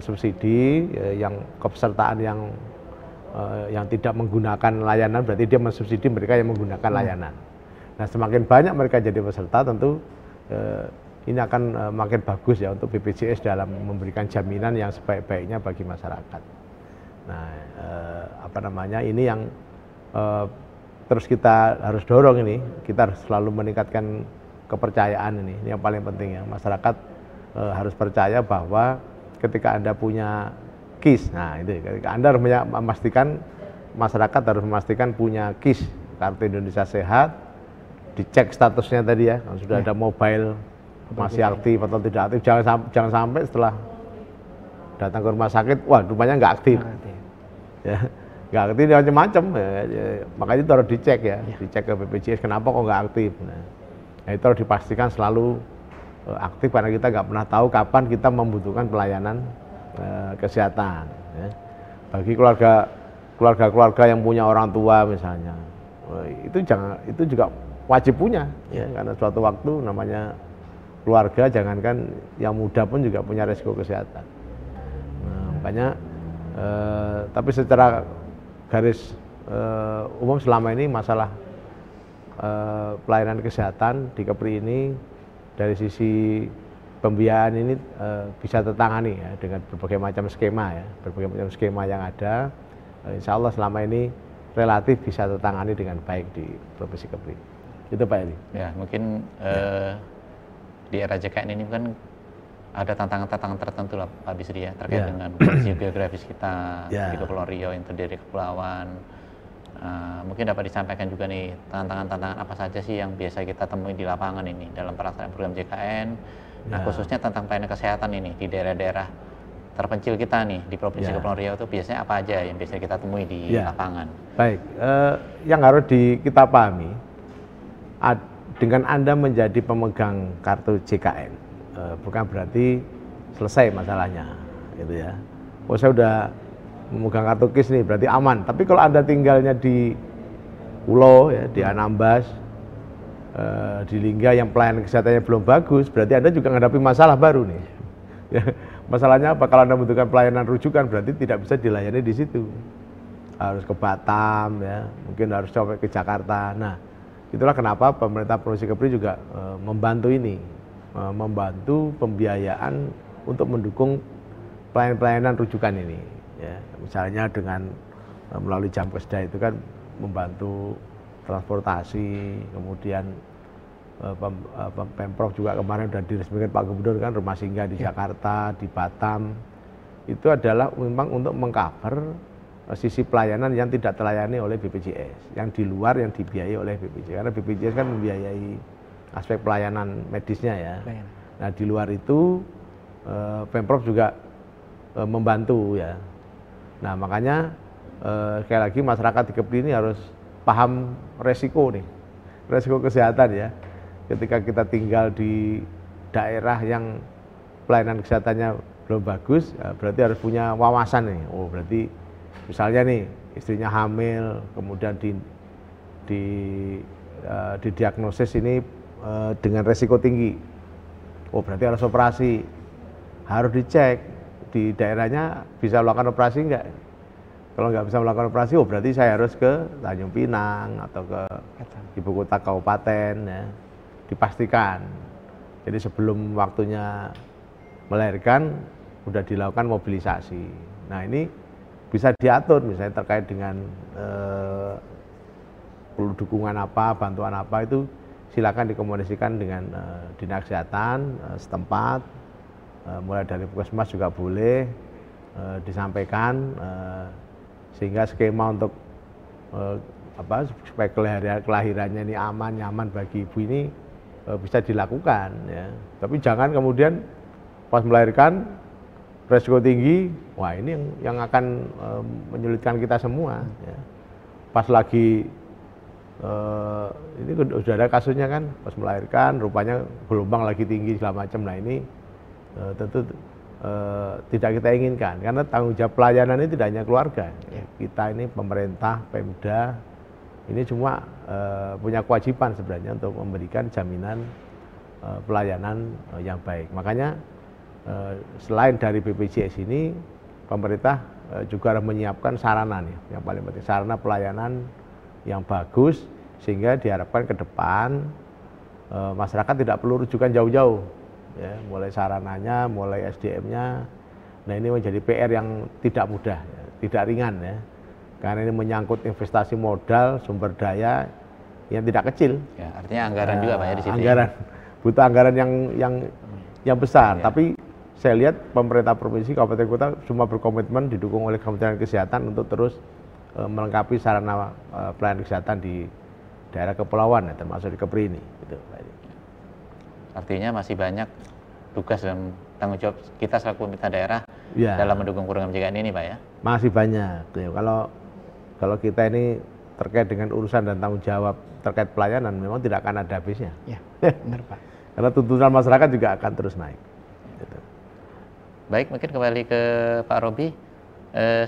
S3: subsidi yang kepesertaan yang tidak menggunakan layanan berarti dia mensubsidi mereka yang menggunakan layanan. Nah, semakin banyak mereka jadi peserta tentu ini akan makin bagus ya untuk BPJS dalam memberikan jaminan yang sebaik-baiknya bagi masyarakat. Nah, ini yang terus kita harus dorong ini, kita harus selalu meningkatkan kepercayaan ini yang paling penting ya. Masyarakat harus percaya bahwa ketika Anda punya KIS, nah itu ketika Anda harus memastikan, masyarakat harus memastikan punya KIS, Kartu Indonesia Sehat, dicek statusnya tadi ya, kalau sudah ada mobile masih aktif atau tidak aktif, jangan sampai setelah datang ke rumah sakit, wah rupanya nggak aktif. Ya, nggak aktif macam-macam, makanya itu harus dicek ya, dicek ke BPJS kenapa kok nggak aktif. Nah, itu harus dipastikan selalu aktif karena kita nggak pernah tahu kapan kita membutuhkan pelayanan kesehatan. Ya. Bagi keluarga yang punya orang tua misalnya, itu juga wajib punya, ya, karena suatu waktu namanya keluarga, jangankan yang muda pun juga punya resiko kesehatan. Nah, makanya tapi secara garis umum selama ini masalah pelayanan kesehatan di Kepri ini dari sisi pembiayaan ini bisa tertangani ya dengan berbagai macam skema ya, berbagai macam skema yang ada. Insya Allah selama ini relatif bisa tertangani dengan baik di Provinsi Kepri. Itu Pak Eli.
S2: Ya, mungkin di era JKN ini kan ada tantangan-tantangan tertentu lah Pak Bisri ya, terkait dengan kondisi geografis kita di Kepulauan Riau yang terdiri kepulauan. Mungkin dapat disampaikan juga nih tantangan-tantangan apa saja sih yang biasa kita temui di lapangan ini dalam pelaksanaan program JKN. Nah, khususnya tentang pelayanan kesehatan ini di daerah-daerah terpencil kita nih di Provinsi Kepulauan Riau itu biasanya apa aja yang biasa kita temui di lapangan?
S3: Baik, yang harus kita pahami dengan Anda menjadi pemegang kartu JKN bukan berarti selesai masalahnya, gitu ya. Oh, saya udah memegang kartu KIS nih berarti aman. Tapi kalau Anda tinggalnya di pulau ya, di Anambas, di Lingga yang pelayanan kesehatannya belum bagus, berarti Anda juga menghadapi masalah baru nih. Ya, masalahnya apa? Kalau Anda membutuhkan pelayanan rujukan berarti tidak bisa dilayani di situ. Harus ke Batam ya, mungkin harus sampai ke Jakarta. Nah, itulah kenapa pemerintah Provinsi Kepri juga membantu ini, membantu pembiayaan untuk mendukung pelayanan rujukan ini. Ya, misalnya dengan melalui Jamkesda itu kan membantu transportasi, kemudian Pemprov juga kemarin sudah diresmikan Pak Gubernur kan rumah singgah di Jakarta, di Batam. Itu adalah memang untuk mengcover sisi pelayanan yang tidak terlayani oleh BPJS, yang di luar yang dibiayai oleh BPJS. Karena BPJS kan membiayai aspek pelayanan medisnya ya. Nah, di luar itu Pemprov juga membantu ya. Nah, makanya sekali lagi masyarakat di Kepri ini harus paham resiko nih, resiko kesehatan ya. Ketika kita tinggal di daerah yang pelayanan kesehatannya belum bagus, ya berarti harus punya wawasan nih. Oh, berarti misalnya nih istrinya hamil, kemudian didiagnosis ini dengan resiko tinggi. Oh, berarti harus operasi. harus dicek di daerahnya bisa melakukan operasi enggak. Kalau nggak bisa melakukan operasi, oh berarti saya harus ke Tanjung Pinang atau ke ibu kota kabupaten, ya, dipastikan. Jadi sebelum waktunya melahirkan, sudah dilakukan mobilisasi. Nah ini bisa diatur, misalnya terkait dengan perlu dukungan apa, bantuan apa, itu silakan dikomunikasikan dengan dinas kesehatan setempat, mulai dari puskesmas juga boleh disampaikan. Sehingga skema untuk supaya kelahirannya ini aman, nyaman bagi ibu ini bisa dilakukan, ya. Tapi jangan kemudian pas melahirkan resiko tinggi, wah ini yang akan menyulitkan kita semua, ya. Pas lagi ini sudah ada kasusnya kan, pas melahirkan rupanya gelombang lagi tinggi segala macam. Nah ini tentu tidak kita inginkan, karena tanggung jawab pelayanan ini tidak hanya keluarga, ya. Kita ini pemerintah, Pemda, ini semua punya kewajiban sebenarnya untuk memberikan jaminan pelayanan yang baik. Makanya selain dari BPJS ini, pemerintah juga harus menyiapkan sarana nih, yang paling penting sarana pelayanan yang bagus, sehingga diharapkan ke depan masyarakat tidak perlu rujukan jauh-jauh. Ya, mulai sarananya, mulai SDM-nya. Nah ini menjadi PR yang tidak mudah, ya, tidak ringan, ya, karena ini menyangkut investasi modal, sumber daya yang tidak kecil.
S2: Ya, artinya anggaran juga Pak ya di situ.
S3: Anggaran, butuh anggaran yang besar.
S2: Ya.
S3: Tapi saya lihat pemerintah provinsi, kabupaten kota semua berkomitmen, didukung oleh Kementerian Kesehatan untuk terus melengkapi sarana pelayanan kesehatan di daerah kepulauan, ya, termasuk di Kepri ini. Gitu.
S2: Artinya masih banyak tugas dan tanggung jawab kita selaku pemerintah daerah, ya, dalam mendukung program pencegahan ini Pak ya?
S3: Masih banyak. Ya, kalau kita ini terkait dengan urusan dan tanggung jawab terkait pelayanan memang tidak akan ada habisnya.
S4: Ya, benar Pak.
S3: Karena tuntutan masyarakat juga akan terus naik. Gitu.
S2: Baik, mungkin kembali ke Pak Robi.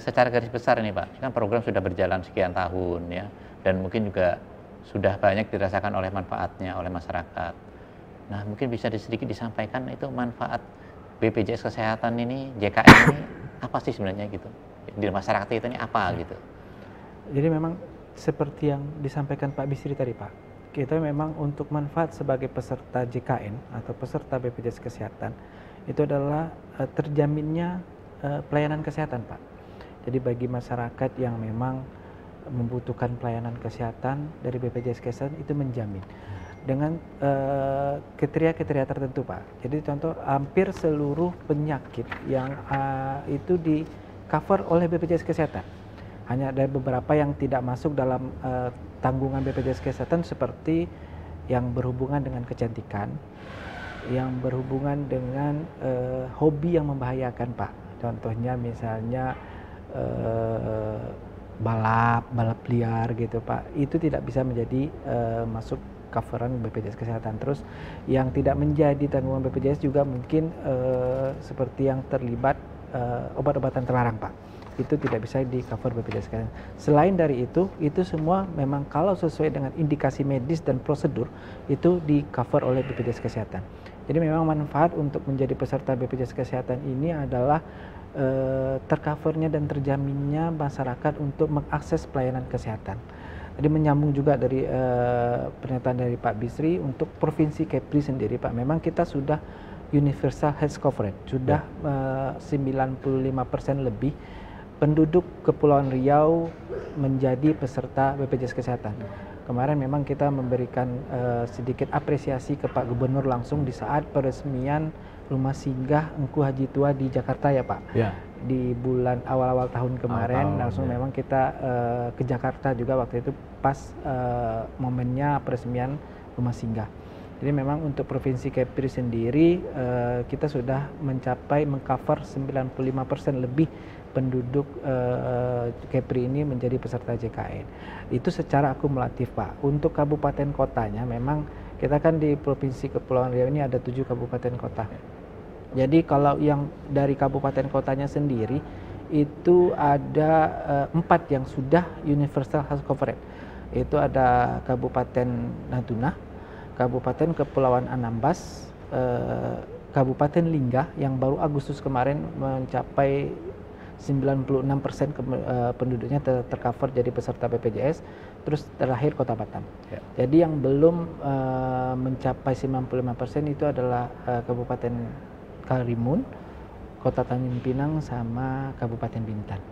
S2: Secara garis besar ini Pak, kan program sudah berjalan sekian tahun, ya, dan mungkin juga sudah banyak dirasakan oleh manfaatnya oleh masyarakat. Nah, mungkin bisa sedikit disampaikan itu manfaat BPJS Kesehatan ini, JKN ini apa sih sebenarnya gitu? Di masyarakat kita ini apa gitu?
S4: Jadi memang seperti yang disampaikan Pak Bisri tadi Pak, kita memang untuk manfaat sebagai peserta JKN atau peserta BPJS Kesehatan itu adalah terjaminnya pelayanan kesehatan Pak. Jadi bagi masyarakat yang memang membutuhkan pelayanan kesehatan dari BPJS Kesehatan itu menjamin dengan kriteria-kriteria tertentu Pak. Jadi contoh hampir seluruh penyakit yang itu di cover oleh BPJS Kesehatan. Hanya ada beberapa yang tidak masuk dalam tanggungan BPJS Kesehatan seperti yang berhubungan dengan kecantikan, yang berhubungan dengan hobi yang membahayakan Pak. Contohnya misalnya balap liar gitu Pak. Itu tidak bisa menjadi masuk coveran BPJS Kesehatan. Terus yang tidak menjadi tanggungan BPJS juga mungkin seperti yang terlibat obat-obatan terlarang Pak. Itu tidak bisa di cover BPJS Kesehatan. Selain dari itu semua memang kalau sesuai dengan indikasi medis dan prosedur itu di cover oleh BPJS Kesehatan. Jadi memang manfaat untuk menjadi peserta BPJS Kesehatan ini adalah tercovernya dan terjaminnya masyarakat untuk mengakses pelayanan kesehatan. Jadi menyambung juga dari pernyataan dari Pak Bisri untuk Provinsi Kepri sendiri Pak, memang kita sudah universal health coverage, sudah 95% lebih penduduk Kepulauan Riau menjadi peserta BPJS Kesehatan. Kemarin memang kita memberikan sedikit apresiasi ke Pak Gubernur langsung di saat peresmian rumah singgah Engku Haji Tua di Jakarta ya Pak. Ya. Di bulan awal-awal tahun kemarin langsung memang kita ke Jakarta juga waktu itu pas momennya peresmian rumah singgah. Jadi memang untuk Provinsi Kepri sendiri kita sudah mencapai mengcover 95% lebih penduduk Kepri ini menjadi peserta JKN. Itu secara akumulatif Pak. Untuk kabupaten kotanya memang kita kan di Provinsi Kepulauan Riau ini ada 7 kabupaten kota. Jadi kalau yang dari kabupaten kotanya sendiri itu ada 4 yang sudah universal health coverage. Itu ada Kabupaten Natuna, Kabupaten Kepulauan Anambas, Kabupaten Lingga yang baru Agustus kemarin mencapai 96% penduduknya tercover jadi peserta BPJS, terus terakhir Kota Batam.
S2: Ya.
S4: Jadi yang belum mencapai 95% itu adalah Kabupaten Karimun, Kota Tanjung Pinang, sama Kabupaten Bintan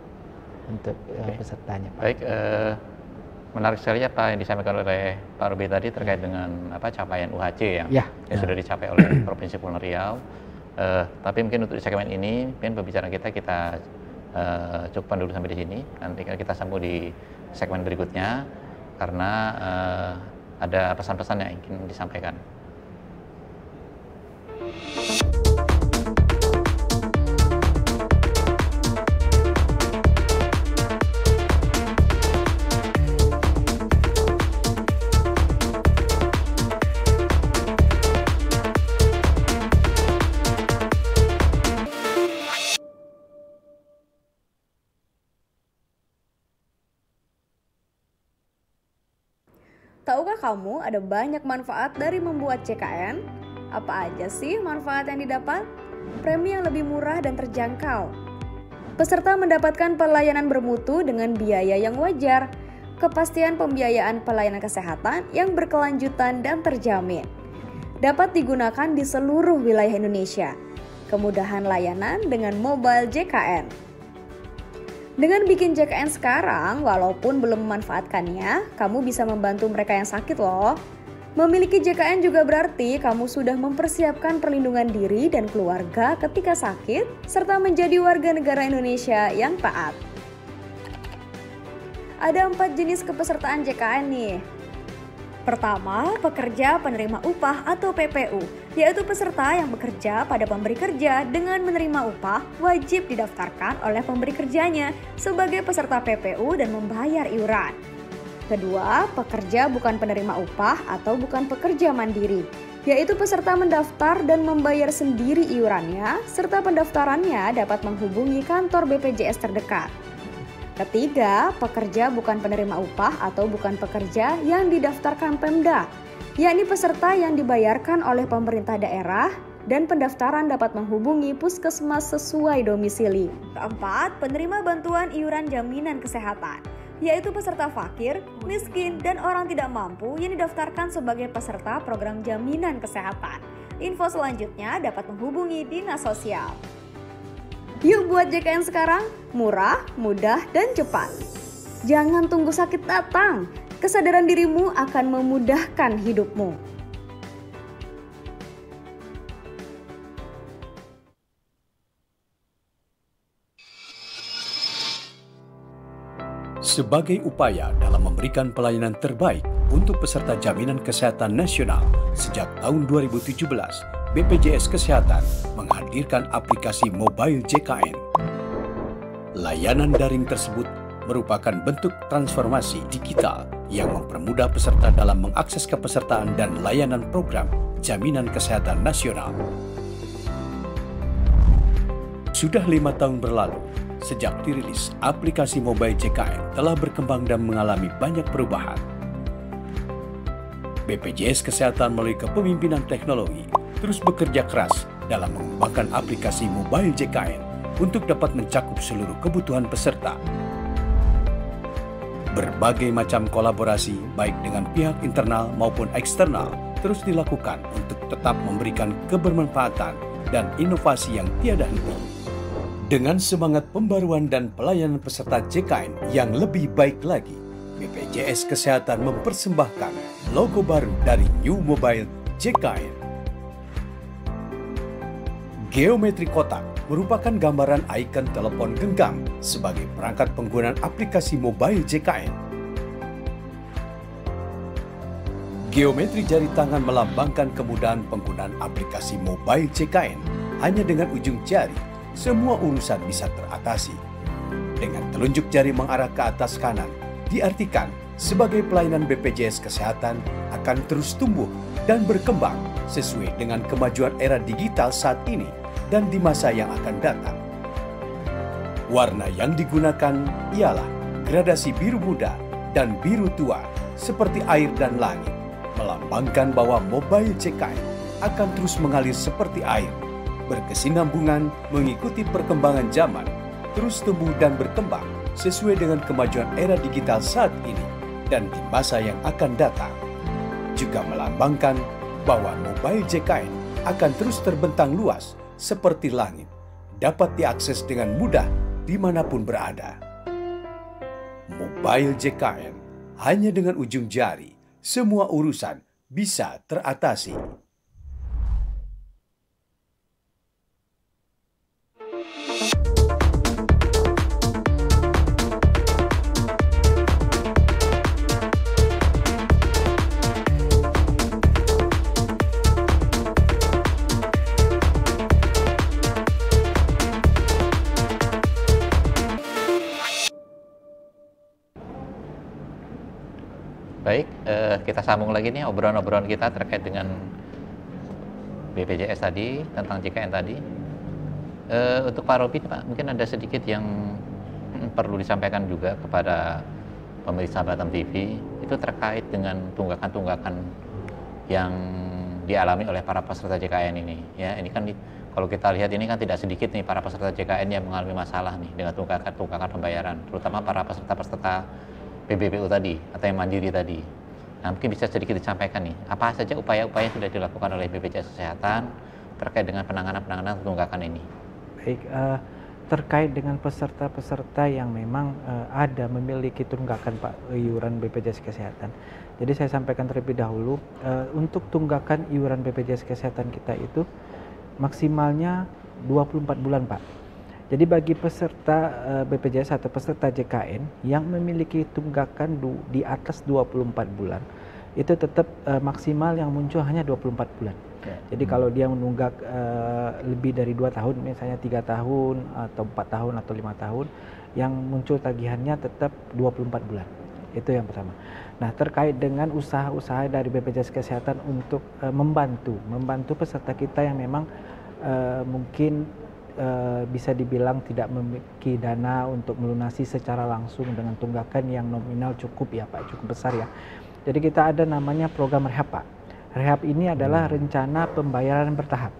S4: untuk pesertanya, Pak.
S2: Baik, menarik sekali apa yang disampaikan oleh Pak Ruby tadi terkait dengan capaian UHC yang sudah dicapai oleh Provinsi Kepulauan Riau. Tapi mungkin untuk di segmen ini, mungkin pembicaraan kita cukupkan dulu sampai di sini. Nanti kita sambung di segmen berikutnya karena ada pesan-pesan yang ingin disampaikan.
S5: Tahukah kamu ada banyak manfaat dari membuat JKN? Apa aja sih manfaat yang didapat? Premi yang lebih murah dan terjangkau. Peserta mendapatkan pelayanan bermutu dengan biaya yang wajar. Kepastian pembiayaan pelayanan kesehatan yang berkelanjutan dan terjamin. Dapat digunakan di seluruh wilayah Indonesia. Kemudahan layanan dengan mobile JKN. Dengan bikin JKN sekarang, walaupun belum memanfaatkannya, kamu bisa membantu mereka yang sakit loh. Memiliki JKN juga berarti kamu sudah mempersiapkan perlindungan diri dan keluarga ketika sakit, serta menjadi warga negara Indonesia yang taat. Ada 4 jenis kepesertaan JKN nih. Pertama, pekerja penerima upah atau PPU, yaitu peserta yang bekerja pada pemberi kerja dengan menerima upah wajib didaftarkan oleh pemberi kerjanya sebagai peserta PPU dan membayar iuran. Kedua, pekerja bukan penerima upah atau bukan pekerja mandiri, yaitu peserta mendaftar dan membayar sendiri iurannya, serta pendaftarannya dapat menghubungi kantor BPJS terdekat. Ketiga, pekerja bukan penerima upah atau bukan pekerja yang didaftarkan Pemda, yakni peserta yang dibayarkan oleh pemerintah daerah dan pendaftaran dapat menghubungi puskesmas sesuai domisili. Keempat, penerima bantuan iuran jaminan kesehatan, yaitu peserta fakir, miskin, dan orang tidak mampu yang didaftarkan sebagai peserta program jaminan kesehatan. Info selanjutnya dapat menghubungi Dinas Sosial. Yuk buat JKN sekarang, murah, mudah, dan cepat. Jangan tunggu sakit datang, kesadaran dirimu akan memudahkan hidupmu.
S6: Sebagai upaya dalam memberikan pelayanan terbaik untuk peserta Jaminan Kesehatan Nasional sejak tahun 2017, BPJS Kesehatan menghadirkan aplikasi Mobile JKN. Layanan daring tersebut merupakan bentuk transformasi digital yang mempermudah peserta dalam mengakses kepesertaan dan layanan program Jaminan Kesehatan Nasional. Sudah 5 tahun berlalu, sejak dirilis, aplikasi Mobile JKN telah berkembang dan mengalami banyak perubahan. BPJS Kesehatan melalui kepemimpinan teknologi terus bekerja keras dalam mengembangkan aplikasi Mobile JKN untuk dapat mencakup seluruh kebutuhan peserta. Berbagai macam kolaborasi baik dengan pihak internal maupun eksternal terus dilakukan untuk tetap memberikan kebermanfaatan dan inovasi yang tiada henti. Dengan semangat pembaruan dan pelayanan peserta JKN yang lebih baik lagi, BPJS Kesehatan mempersembahkan logo baru dari New Mobile JKN. Geometri kotak merupakan gambaran ikon telepon genggam sebagai perangkat penggunaan aplikasi Mobile JKN. Geometri jari tangan melambangkan kemudahan penggunaan aplikasi Mobile JKN. Hanya dengan ujung jari, semua urusan bisa teratasi. Dengan telunjuk jari mengarah ke atas kanan, diartikan sebagai pelayanan BPJS Kesehatan akan terus tumbuh dan berkembang sesuai dengan kemajuan era digital saat ini dan di masa yang akan datang. Warna yang digunakan ialah gradasi biru muda dan biru tua seperti air dan langit, melambangkan bahwa Mobile JKN akan terus mengalir seperti air berkesinambungan mengikuti perkembangan zaman, terus tumbuh dan berkembang sesuai dengan kemajuan era digital saat ini dan di masa yang akan datang. Juga melambangkan bahwa mobile JKN akan terus terbentang luas seperti langit, dapat diakses dengan mudah dimanapun berada. Mobile JKN, hanya dengan ujung jari, semua urusan bisa teratasi.
S2: Baik, kita sambung lagi nih obrolan-obrolan kita terkait dengan BPJS tadi, tentang JKN tadi. Untuk Pak Robi, Pak, mungkin ada sedikit yang perlu disampaikan juga kepada pemirsa Batam TV, itu terkait dengan tunggakan-tunggakan yang dialami oleh para peserta JKN ini. Ya, ini kan kalau kita lihat ini kan tidak sedikit nih para peserta JKN yang mengalami masalah nih dengan tunggakan pembayaran, terutama para peserta-peserta PBBU tadi atau yang mandiri tadi. Nah, mungkin bisa sedikit disampaikan nih, apa saja upaya-upaya yang sudah dilakukan oleh BPJS Kesehatan terkait dengan penanganan tunggakan ini?
S4: Baik, terkait dengan peserta-peserta yang memang ada memiliki tunggakan Pak iuran BPJS Kesehatan. Jadi saya sampaikan terlebih dahulu, untuk tunggakan iuran BPJS Kesehatan kita itu maksimalnya 24 bulan Pak. Jadi bagi peserta BPJS atau peserta JKN yang memiliki tunggakan di atas 24 bulan, itu tetap maksimal yang muncul hanya 24 bulan. Ya. Jadi kalau dia menunggak lebih dari 2 tahun, misalnya 3 tahun atau 4 tahun atau 5 tahun, yang muncul tagihannya tetap 24 bulan. Itu yang pertama. Nah, terkait dengan usaha-usaha dari BPJS Kesehatan untuk membantu peserta kita yang memang mungkin bisa dibilang tidak memiliki dana untuk melunasi secara langsung dengan tunggakan yang nominal cukup ya Pak, cukup besar ya. Jadi kita ada namanya program rehab Pak. Rehab ini adalah rencana pembayaran bertahap.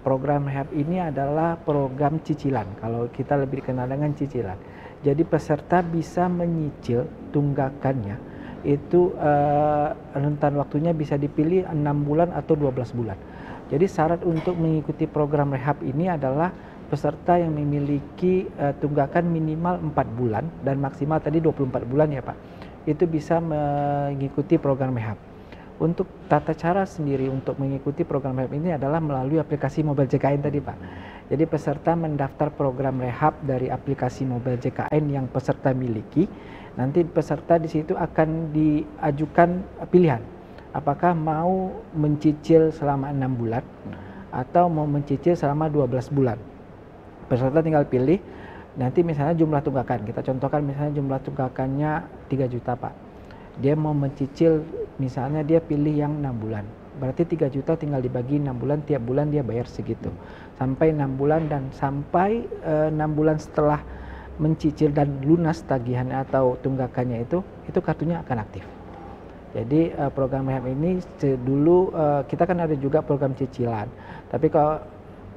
S4: Program rehab ini adalah program cicilan, kalau kita lebih dikenal dengan cicilan. Jadi peserta bisa menyicil tunggakannya, itu rentan waktunya bisa dipilih 6 bulan atau 12 bulan. Jadi syarat untuk mengikuti program rehab ini adalah peserta yang memiliki tunggakan minimal 4 bulan dan maksimal tadi 24 bulan ya Pak. Itu bisa mengikuti program rehab. Untuk tata cara sendiri untuk mengikuti program rehab ini adalah melalui aplikasi Mobile JKN tadi Pak. Jadi peserta mendaftar program rehab dari aplikasi Mobile JKN yang peserta miliki. Nanti peserta di situ akan diajukan pilihan. Apakah mau mencicil selama 6 bulan atau mau mencicil selama 12 bulan. Peserta tinggal pilih, nanti misalnya jumlah tunggakan, kita contohkan misalnya jumlah tunggakannya 3 juta Pak. Dia mau mencicil, misalnya dia pilih yang 6 bulan. Berarti 3 juta tinggal dibagi 6 bulan, tiap bulan dia bayar segitu. Sampai 6 bulan dan sampai 6 bulan setelah mencicil dan lunas tagihan atau tunggakannya itu kartunya akan aktif. Jadi program rehab ini dulu kita kan ada juga program cicilan. Tapi kalau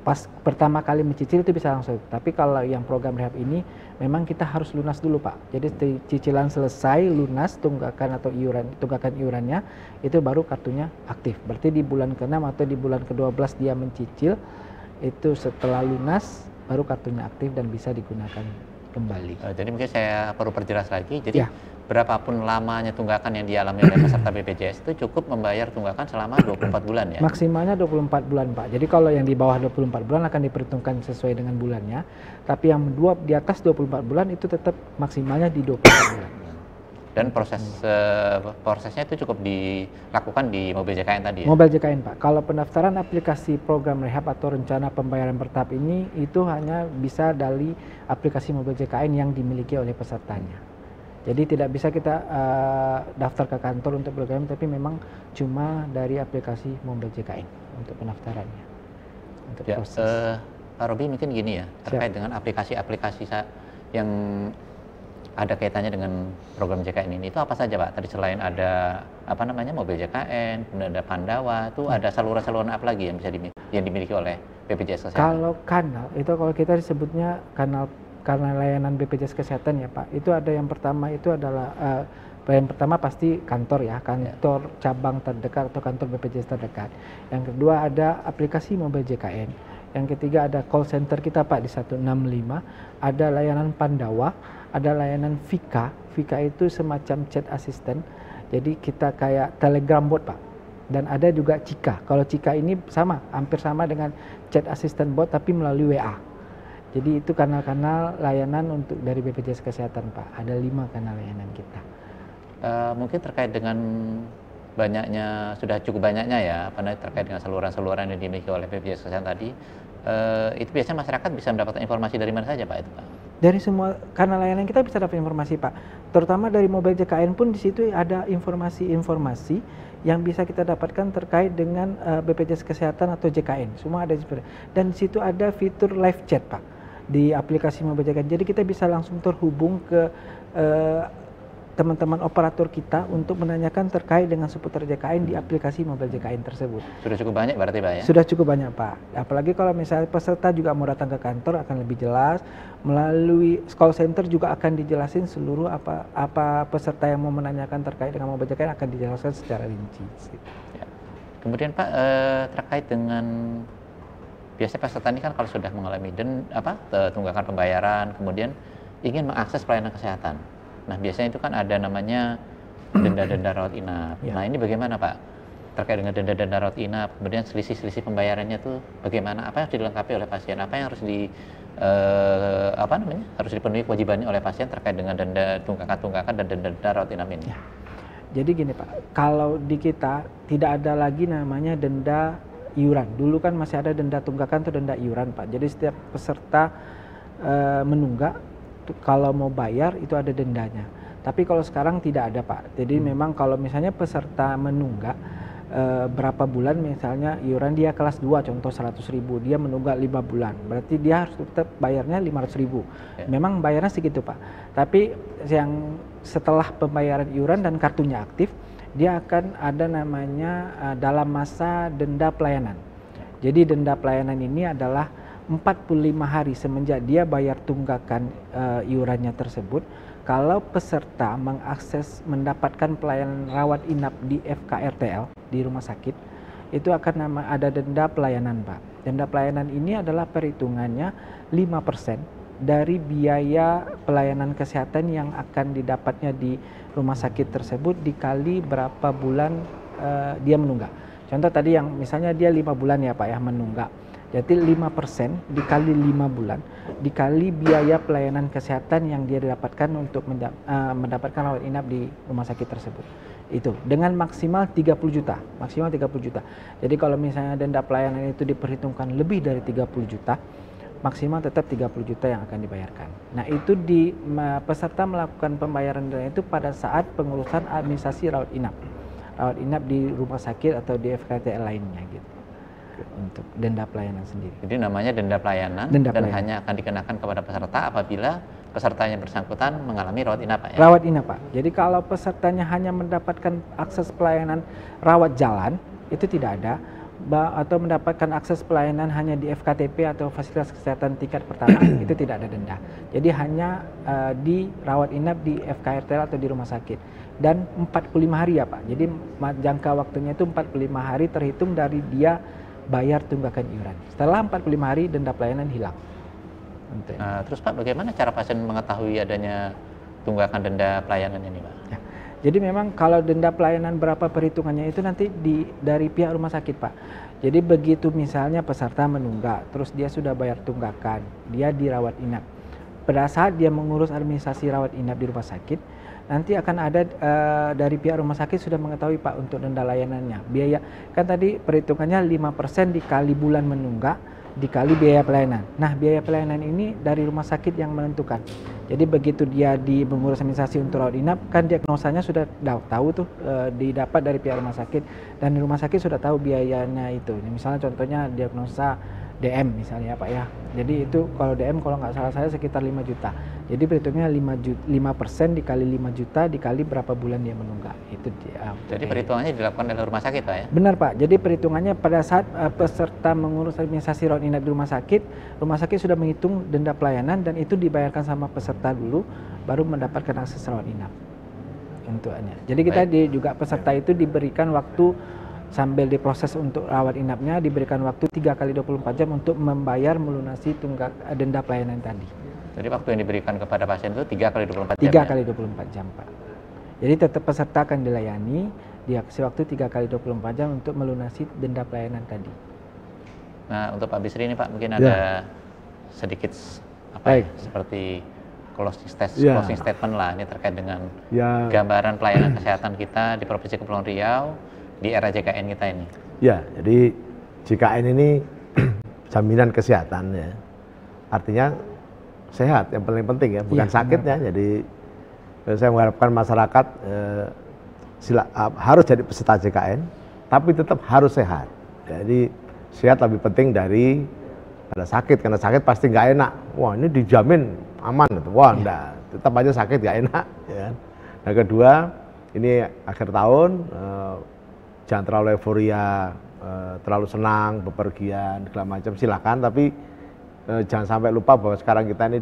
S4: pas pertama kali mencicil itu bisa langsung. Tapi kalau yang program rehab ini memang kita harus lunas dulu Pak. Jadi cicilan selesai, lunas tunggakan atau tunggakan iurannya, itu baru kartunya aktif. Berarti di bulan ke-6 atau di bulan ke-12 dia mencicil, itu setelah lunas baru kartunya aktif dan bisa digunakan kembali.
S2: Jadi mungkin saya perlu perjelas lagi. Jadi berapapun lamanya tunggakan yang dialami oleh peserta BPJS itu cukup membayar tunggakan selama 24 bulan ya? Maksimalnya
S4: 24 bulan Pak. Jadi kalau yang di bawah 24 bulan akan diperhitungkan sesuai dengan bulannya. Tapi yang di atas 24 bulan itu tetap maksimalnya di 24 bulan.
S2: Dan prosesnya itu cukup dilakukan di Mobile JKN tadi ya?
S4: Mobile JKN Pak. Kalau pendaftaran aplikasi program rehab atau rencana pembayaran bertahap ini itu hanya bisa dari aplikasi Mobile JKN yang dimiliki oleh pesertanya. Jadi tidak bisa kita daftar ke kantor untuk program, tapi memang cuma dari aplikasi Mobile JKN untuk pendaftarannya. Untuk
S2: ya, Pak Robi mungkin gini ya, terkait dengan aplikasi-aplikasi yang ada kaitannya dengan program JKN ini. Itu apa saja Pak? Tadi selain ada mobil JKN, kemudian ada Pandawa, itu ada saluran-saluran apa lagi yang bisa yang dimiliki oleh BPJS Kesehatan?
S4: Kalau kanal itu kalau kita disebutnya kanal layanan BPJS Kesehatan ya Pak. Itu ada yang pertama itu adalah yang pertama pasti kantor ya, kantor cabang terdekat atau kantor BPJS terdekat. Yang kedua ada aplikasi mobil JKN. Yang ketiga ada call center kita Pak di 165, ada layanan Pandawa, ada layanan Vika. Vika itu semacam chat assistant. Jadi kita kayak telegram bot Pak. Dan ada juga Cika. Kalau Cika ini sama, hampir sama dengan chat assistant bot tapi melalui WA. Jadi itu kanal-kanal layanan untuk dari BPJS Kesehatan Pak. Ada 5 kanal layanan kita.
S2: Mungkin terkait dengan sudah cukup banyaknya ya, terkait dengan saluran-saluran yang dimiliki oleh BPJS Kesehatan tadi, itu biasanya masyarakat bisa mendapatkan informasi dari mana saja Pak itu Pak?
S4: Dari semua kanal layanan kita bisa dapat informasi Pak, terutama dari mobil JKN pun di situ ada informasi-informasi yang bisa kita dapatkan terkait dengan BPJS Kesehatan atau JKN, semua ada di situ. Dan di situ ada fitur live chat Pak di aplikasi mobil JKN, jadi kita bisa langsung terhubung ke teman-teman operator kita untuk menanyakan terkait dengan seputar JKN di aplikasi mobil JKN tersebut.
S2: Sudah cukup banyak berarti Pak ya?
S4: Sudah cukup banyak Pak. Apalagi kalau misalnya peserta juga mau datang ke kantor akan lebih jelas. Melalui call center juga akan dijelasin seluruh apa peserta yang mau menanyakan terkait dengan mobil JKN akan dijelaskan secara rinci.
S2: Ya. Kemudian Pak terkait dengan biasanya peserta ini kan kalau sudah mengalami tunggakan pembayaran, kemudian ingin mengakses pelayanan kesehatan. Nah biasanya itu kan ada namanya denda-denda rawat inap. Ya. Nah ini bagaimana Pak terkait dengan denda-denda rawat inap, kemudian selisih-selisih pembayarannya itu bagaimana? Apa yang harus dilengkapi oleh pasien? Apa yang harus harus dipenuhi kewajibannya oleh pasien terkait dengan denda tunggakan dan denda rawat inap ini?
S4: Ya. Jadi gini Pak, kalau di kita tidak ada lagi namanya denda iuran. Dulu kan masih ada denda tunggakan atau denda iuran Pak. Jadi setiap peserta menunggak, kalau mau bayar itu ada dendanya. Tapi kalau sekarang tidak ada Pak. Jadi memang kalau misalnya peserta menunggak berapa bulan, misalnya iuran dia kelas 2 contoh 100.000, dia menunggak 5 bulan. Berarti dia harus tetap bayarnya 500.000. Ya. Memang bayarnya segitu Pak. Tapi yang setelah pembayaran iuran dan kartunya aktif, dia akan ada namanya dalam masa denda pelayanan. Jadi denda pelayanan ini adalah 45 hari semenjak dia bayar tunggakan iurannya tersebut. Kalau peserta mendapatkan pelayanan rawat inap di FKRTL di rumah sakit, itu akan ada denda pelayanan Pak. Denda pelayanan ini adalah perhitungannya 5% dari biaya pelayanan kesehatan yang akan didapatnya di rumah sakit tersebut dikali berapa bulan dia menunggak. Contoh tadi yang misalnya dia 5 bulan ya Pak ya menunggak. Jadi 5% dikali 5 bulan dikali biaya pelayanan kesehatan yang dia dapatkan untuk mendapatkan rawat inap di rumah sakit tersebut. Itu dengan maksimal 30 juta, maksimal 30 juta. Jadi kalau misalnya denda pelayanan itu diperhitungkan lebih dari 30 juta, maksimal tetap 30 juta yang akan dibayarkan. Nah, itu peserta melakukan pembayaran denda itu pada saat pengurusan administrasi rawat inap di rumah sakit atau di FKTL lainnya gitu. Untuk denda pelayanan sendiri.
S2: Jadi namanya denda pelayanan hanya akan dikenakan kepada peserta apabila pesertanya bersangkutan mengalami rawat inap Pak ya?
S4: Rawat inap Pak. Jadi kalau pesertanya hanya mendapatkan akses pelayanan rawat jalan, itu tidak ada. Atau mendapatkan akses pelayanan hanya di FKTP atau fasilitas kesehatan tingkat pertama, itu tidak ada denda. Jadi hanya di rawat inap di FKRTL atau di rumah sakit. Dan 45 hari ya Pak. Jadi jangka waktunya itu 45 hari terhitung dari dia bayar tunggakan iuran. Setelah 45 hari denda pelayanan hilang.
S2: Terus Pak, bagaimana cara pasien mengetahui adanya tunggakan denda pelayanan ini Pak?
S4: Ya. Jadi memang kalau denda pelayanan berapa perhitungannya itu nanti dari pihak rumah sakit Pak. Jadi begitu misalnya peserta menunggak, terus dia sudah bayar tunggakan, dia dirawat inap. Pada saat dia mengurus administrasi rawat inap di rumah sakit, nanti akan ada dari pihak rumah sakit sudah mengetahui Pak untuk denda layanannya. Biaya kan tadi perhitungannya 5% dikali bulan menunggak dikali biaya pelayanan. Nah, biaya pelayanan ini dari rumah sakit yang menentukan. Jadi begitu dia mengurus administrasi untuk rawat inap, kan diagnosanya sudah tahu tuh didapat dari pihak rumah sakit, dan rumah sakit sudah tahu biayanya itu. Misalnya contohnya diagnosa DM misalnya Pak ya, Jadi itu kalau DM kalau nggak salah saya sekitar 5 juta. Jadi perhitungnya 5% dikali 5 juta dikali berapa bulan dia menunggak. Itu dia.
S2: Jadi perhitungannya dilakukan oleh rumah sakit Pak ya?
S4: Benar Pak. Jadi perhitungannya pada saat peserta mengurus administrasi rawat inap di rumah sakit sudah menghitung denda pelayanan dan itu dibayarkan sama peserta dulu, baru mendapatkan akses rawat inap. Untuknya. Jadi kita juga peserta itu diberikan waktu sambil diproses untuk rawat inapnya, diberikan waktu 3 kali 24 jam untuk membayar melunasi tunggak denda pelayanan tadi.
S2: Jadi waktu yang diberikan kepada pasien itu 3 kali 24 jam
S4: 3 kali 24 jam Pak. Jadi tetap peserta akan dilayani, dikasih waktu 3 kali 24 jam untuk melunasi denda pelayanan tadi.
S2: Nah untuk Pak Bisri ini Pak mungkin ada sedikit seperti closing statement lah ini terkait dengan gambaran pelayanan kesehatan kita di Provinsi Kepulauan Riau di era JKN kita ini.
S3: Ya, jadi JKN ini jaminan kesehatan ya. Artinya sehat yang paling penting ya, bukan sakitnya. Jadi saya mengharapkan masyarakat harus jadi peserta JKN, tapi tetap harus sehat. Jadi sehat lebih penting dari ada sakit, karena sakit pasti nggak enak. Wah ini dijamin aman, wah enggak, tetap aja sakit nggak enak. Ya. Nah kedua, ini akhir tahun. Jangan terlalu euforia, terlalu senang, bepergian, segala macam, silakan. Tapi jangan sampai lupa bahwa sekarang kita ini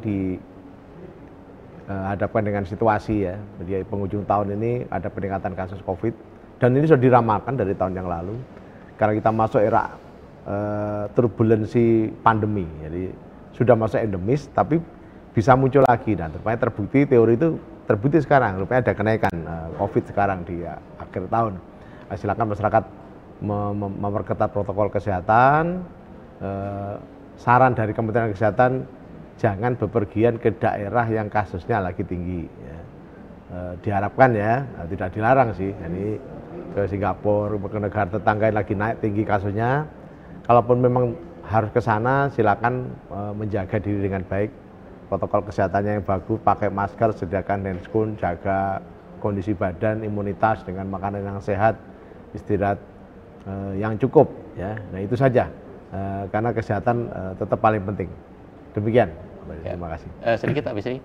S3: dihadapkan dengan situasi ya. Jadi penghujung tahun ini ada peningkatan kasus COVID. Dan ini sudah diramalkan dari tahun yang lalu. Karena kita masuk era turbulensi pandemi. Jadi sudah masuk endemis, tapi bisa muncul lagi. Dan rupanya terbukti, teori itu terbukti sekarang. Rupanya ada kenaikan COVID sekarang di akhir tahun. Silakan masyarakat memperketat protokol kesehatan. Saran dari Kementerian Kesehatan, jangan bepergian ke daerah yang kasusnya lagi tinggi. Ya. Diharapkan ya, tidak dilarang sih. Jadi ke Singapura, ke negara tetangga yang lagi naik tinggi kasusnya. Kalaupun memang harus ke sana, silakan menjaga diri dengan baik. Protokol kesehatannya yang bagus, pakai masker, sediakan handscoon, jaga kondisi badan, imunitas dengan makanan yang sehat. Istirahat yang cukup ya. Nah itu saja karena kesehatan tetap paling penting. Demikian. Terima kasih.
S2: Sedikit Pak Bisri,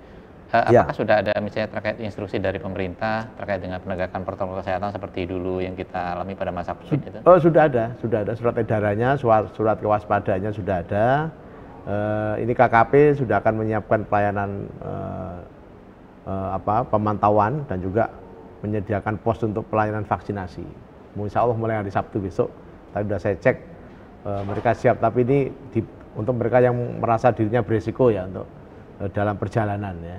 S2: apakah sudah ada misalnya terkait instruksi dari pemerintah terkait dengan penegakan protokol kesehatan seperti dulu yang kita alami pada masa COVID itu?
S3: Oh sudah ada surat edarannya, surat kewaspadaannya sudah ada. Ini KKP sudah akan menyiapkan pelayanan pemantauan dan juga menyediakan pos untuk pelayanan vaksinasi. Insya Allah mulai hari Sabtu besok. Tadi sudah saya cek mereka siap. Tapi ini untuk mereka yang merasa dirinya berisiko ya untuk dalam perjalanan ya.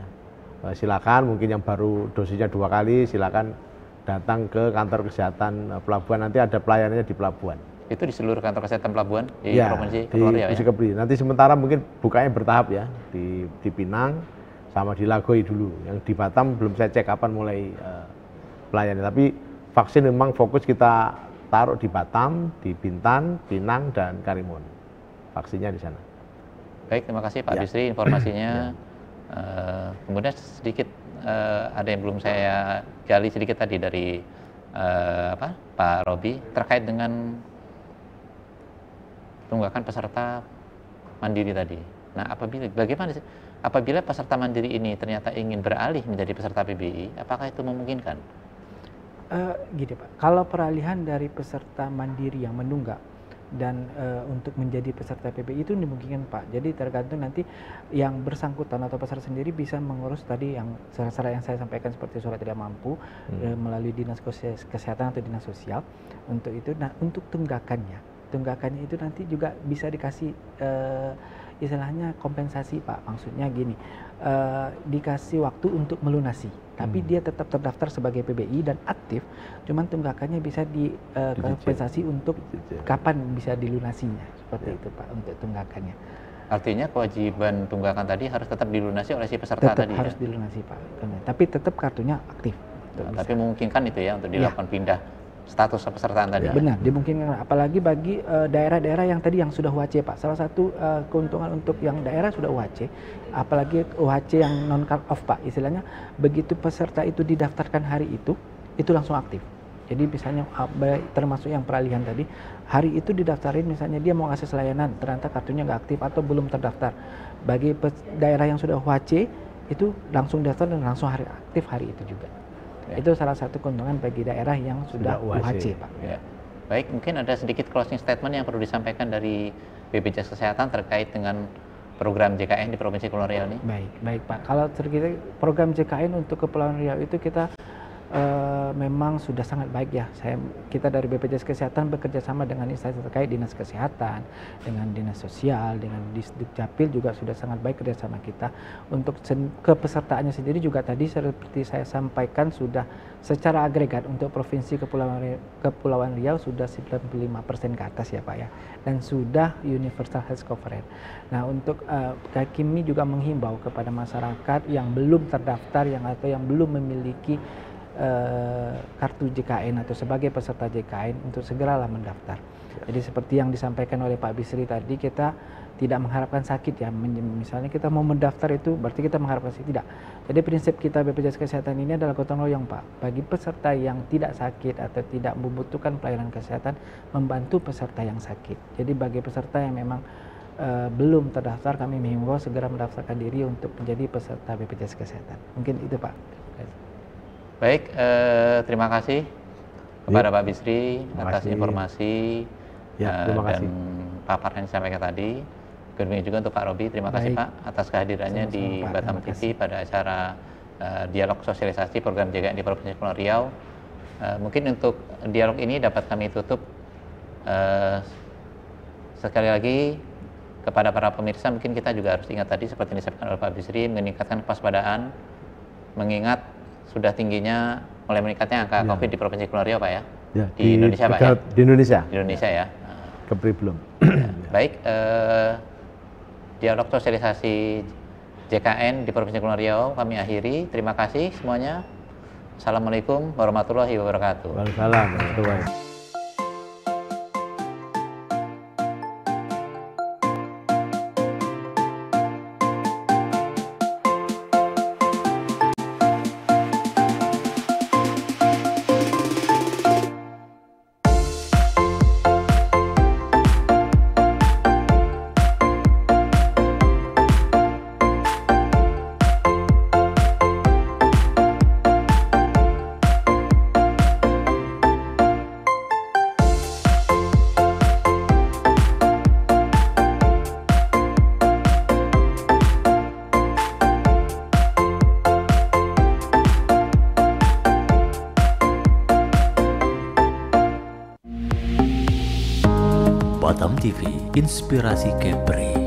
S3: Silakan mungkin yang baru dosisnya 2 kali silakan datang ke kantor kesehatan pelabuhan. Nanti ada pelayanannya di pelabuhan.
S2: Itu di seluruh kantor kesehatan pelabuhan di Provinsi Kepulauan Riau ya?
S3: Nanti sementara mungkin bukanya bertahap ya di Pinang sama di Lagoy dulu. Yang di Batam belum saya cek kapan mulai pelayanan. Tapi vaksin memang fokus kita taruh di Batam, di Bintan, Pinang, dan Karimun. Vaksinnya di sana.
S2: Baik, terima kasih Pak Bisri informasinya. Kemudian sedikit ada yang belum saya gali sedikit tadi dari Pak Robi terkait dengan tunggakan peserta mandiri tadi. Nah, apabila peserta mandiri ini ternyata ingin beralih menjadi peserta PBI, apakah itu memungkinkan?
S4: Gini Pak, kalau peralihan dari peserta mandiri yang menunggak dan untuk menjadi peserta PBI itu dimungkinkan Pak. Jadi tergantung nanti yang bersangkutan atau peserta sendiri bisa mengurus tadi yang syarat-syarat yang saya sampaikan seperti surat tidak mampu melalui dinas kesehatan atau dinas sosial untuk itu. Nah untuk tunggakannya itu nanti juga bisa dikasih istilahnya kompensasi Pak. Maksudnya gini, dikasih waktu untuk melunasi. Tapi dia tetap terdaftar sebagai PBI dan aktif, cuman tunggakannya bisa dikompensasi untuk kapan bisa dilunasinya, seperti itu Pak untuk tunggakannya.
S2: Artinya kewajiban tunggakan tadi harus tetap dilunasi oleh si peserta
S4: tetap
S2: tadi
S4: harus dilunasi Pak, tapi tetap kartunya aktif.
S2: Tapi memungkinkan itu ya untuk dilakukan pindah status kepesertaan tadi.
S4: Benar, dimungkinkan apalagi bagi daerah-daerah yang tadi yang sudah UHC Pak. Salah satu keuntungan untuk yang daerah sudah UHC, apalagi UHC yang non cut off Pak. Istilahnya begitu peserta itu didaftarkan hari itu langsung aktif. Jadi misalnya termasuk yang peralihan tadi, hari itu didaftarin misalnya dia mau akses layanan, ternyata kartunya nggak aktif atau belum terdaftar. Bagi daerah yang sudah UHC itu langsung daftar dan langsung aktif hari itu juga. Ya. Itu salah satu keuntungan bagi daerah yang sudah UHC, Pak.
S2: Ya. Baik, mungkin ada sedikit closing statement yang perlu disampaikan dari BPJS Kesehatan terkait dengan program JKN di Provinsi Kepulauan Riau ini.
S4: Baik Pak. Kalau program JKN untuk Kepulauan Riau itu kita memang sudah sangat baik ya. Kita dari BPJS Kesehatan bekerja sama dengan instansi terkait, Dinas Kesehatan, dengan Dinas Sosial, dengan Disdukcapil juga sudah sangat baik kerjasama kita. Untuk kepesertaannya sendiri juga tadi seperti saya sampaikan sudah secara agregat untuk Provinsi Kepulauan Riau sudah 95% ke atas ya Pak ya. Dan sudah Universal Health Coverage. Nah untuk kami juga menghimbau kepada masyarakat yang belum terdaftar atau yang belum memiliki kartu JKN atau sebagai peserta JKN untuk segeralah mendaftar. Jadi seperti yang disampaikan oleh Pak Bisri tadi, kita tidak mengharapkan sakit ya. Misalnya kita mau mendaftar itu berarti kita mengharapkan sakit, tidak. Jadi prinsip kita BPJS Kesehatan ini adalah gotong royong Pak. Bagi peserta yang tidak sakit atau tidak membutuhkan pelayanan kesehatan, membantu peserta yang sakit. Jadi bagi peserta yang memang belum terdaftar, kami menghimbau segera mendaftarkan diri untuk menjadi peserta BPJS Kesehatan. Mungkin itu Pak.
S2: Baik, terima kasih kepada Pak Bisri atas informasi dan paparan yang disampaikan tadi. Demikian juga untuk Pak Robi, terima kasih Pak atas kehadirannya di Batam TV pada acara dialog sosialisasi program JKN di Provinsi Kepulauan Riau. Mungkin untuk dialog ini dapat kami tutup. Sekali lagi kepada para pemirsa, mungkin kita juga harus ingat tadi seperti yang disampaikan oleh Pak Bisri, meningkatkan kewaspadaan, mengingat sudah tingginya mulai meningkatnya angka COVID di Provinsi Kepulauan Riau Pak ya? Di Indonesia Pak ya?
S3: Di Indonesia.
S2: Di Indonesia ya.
S3: Kepri belum.
S2: Baik, dialog sosialisasi JKN di Provinsi Kepulauan Riau kami akhiri. Terima kasih semuanya. Assalamualaikum warahmatullahi wabarakatuh.
S3: Waalaikumsalam warahmatullahi wabarakatuh.
S1: Batam TV, inspirasi Kepri.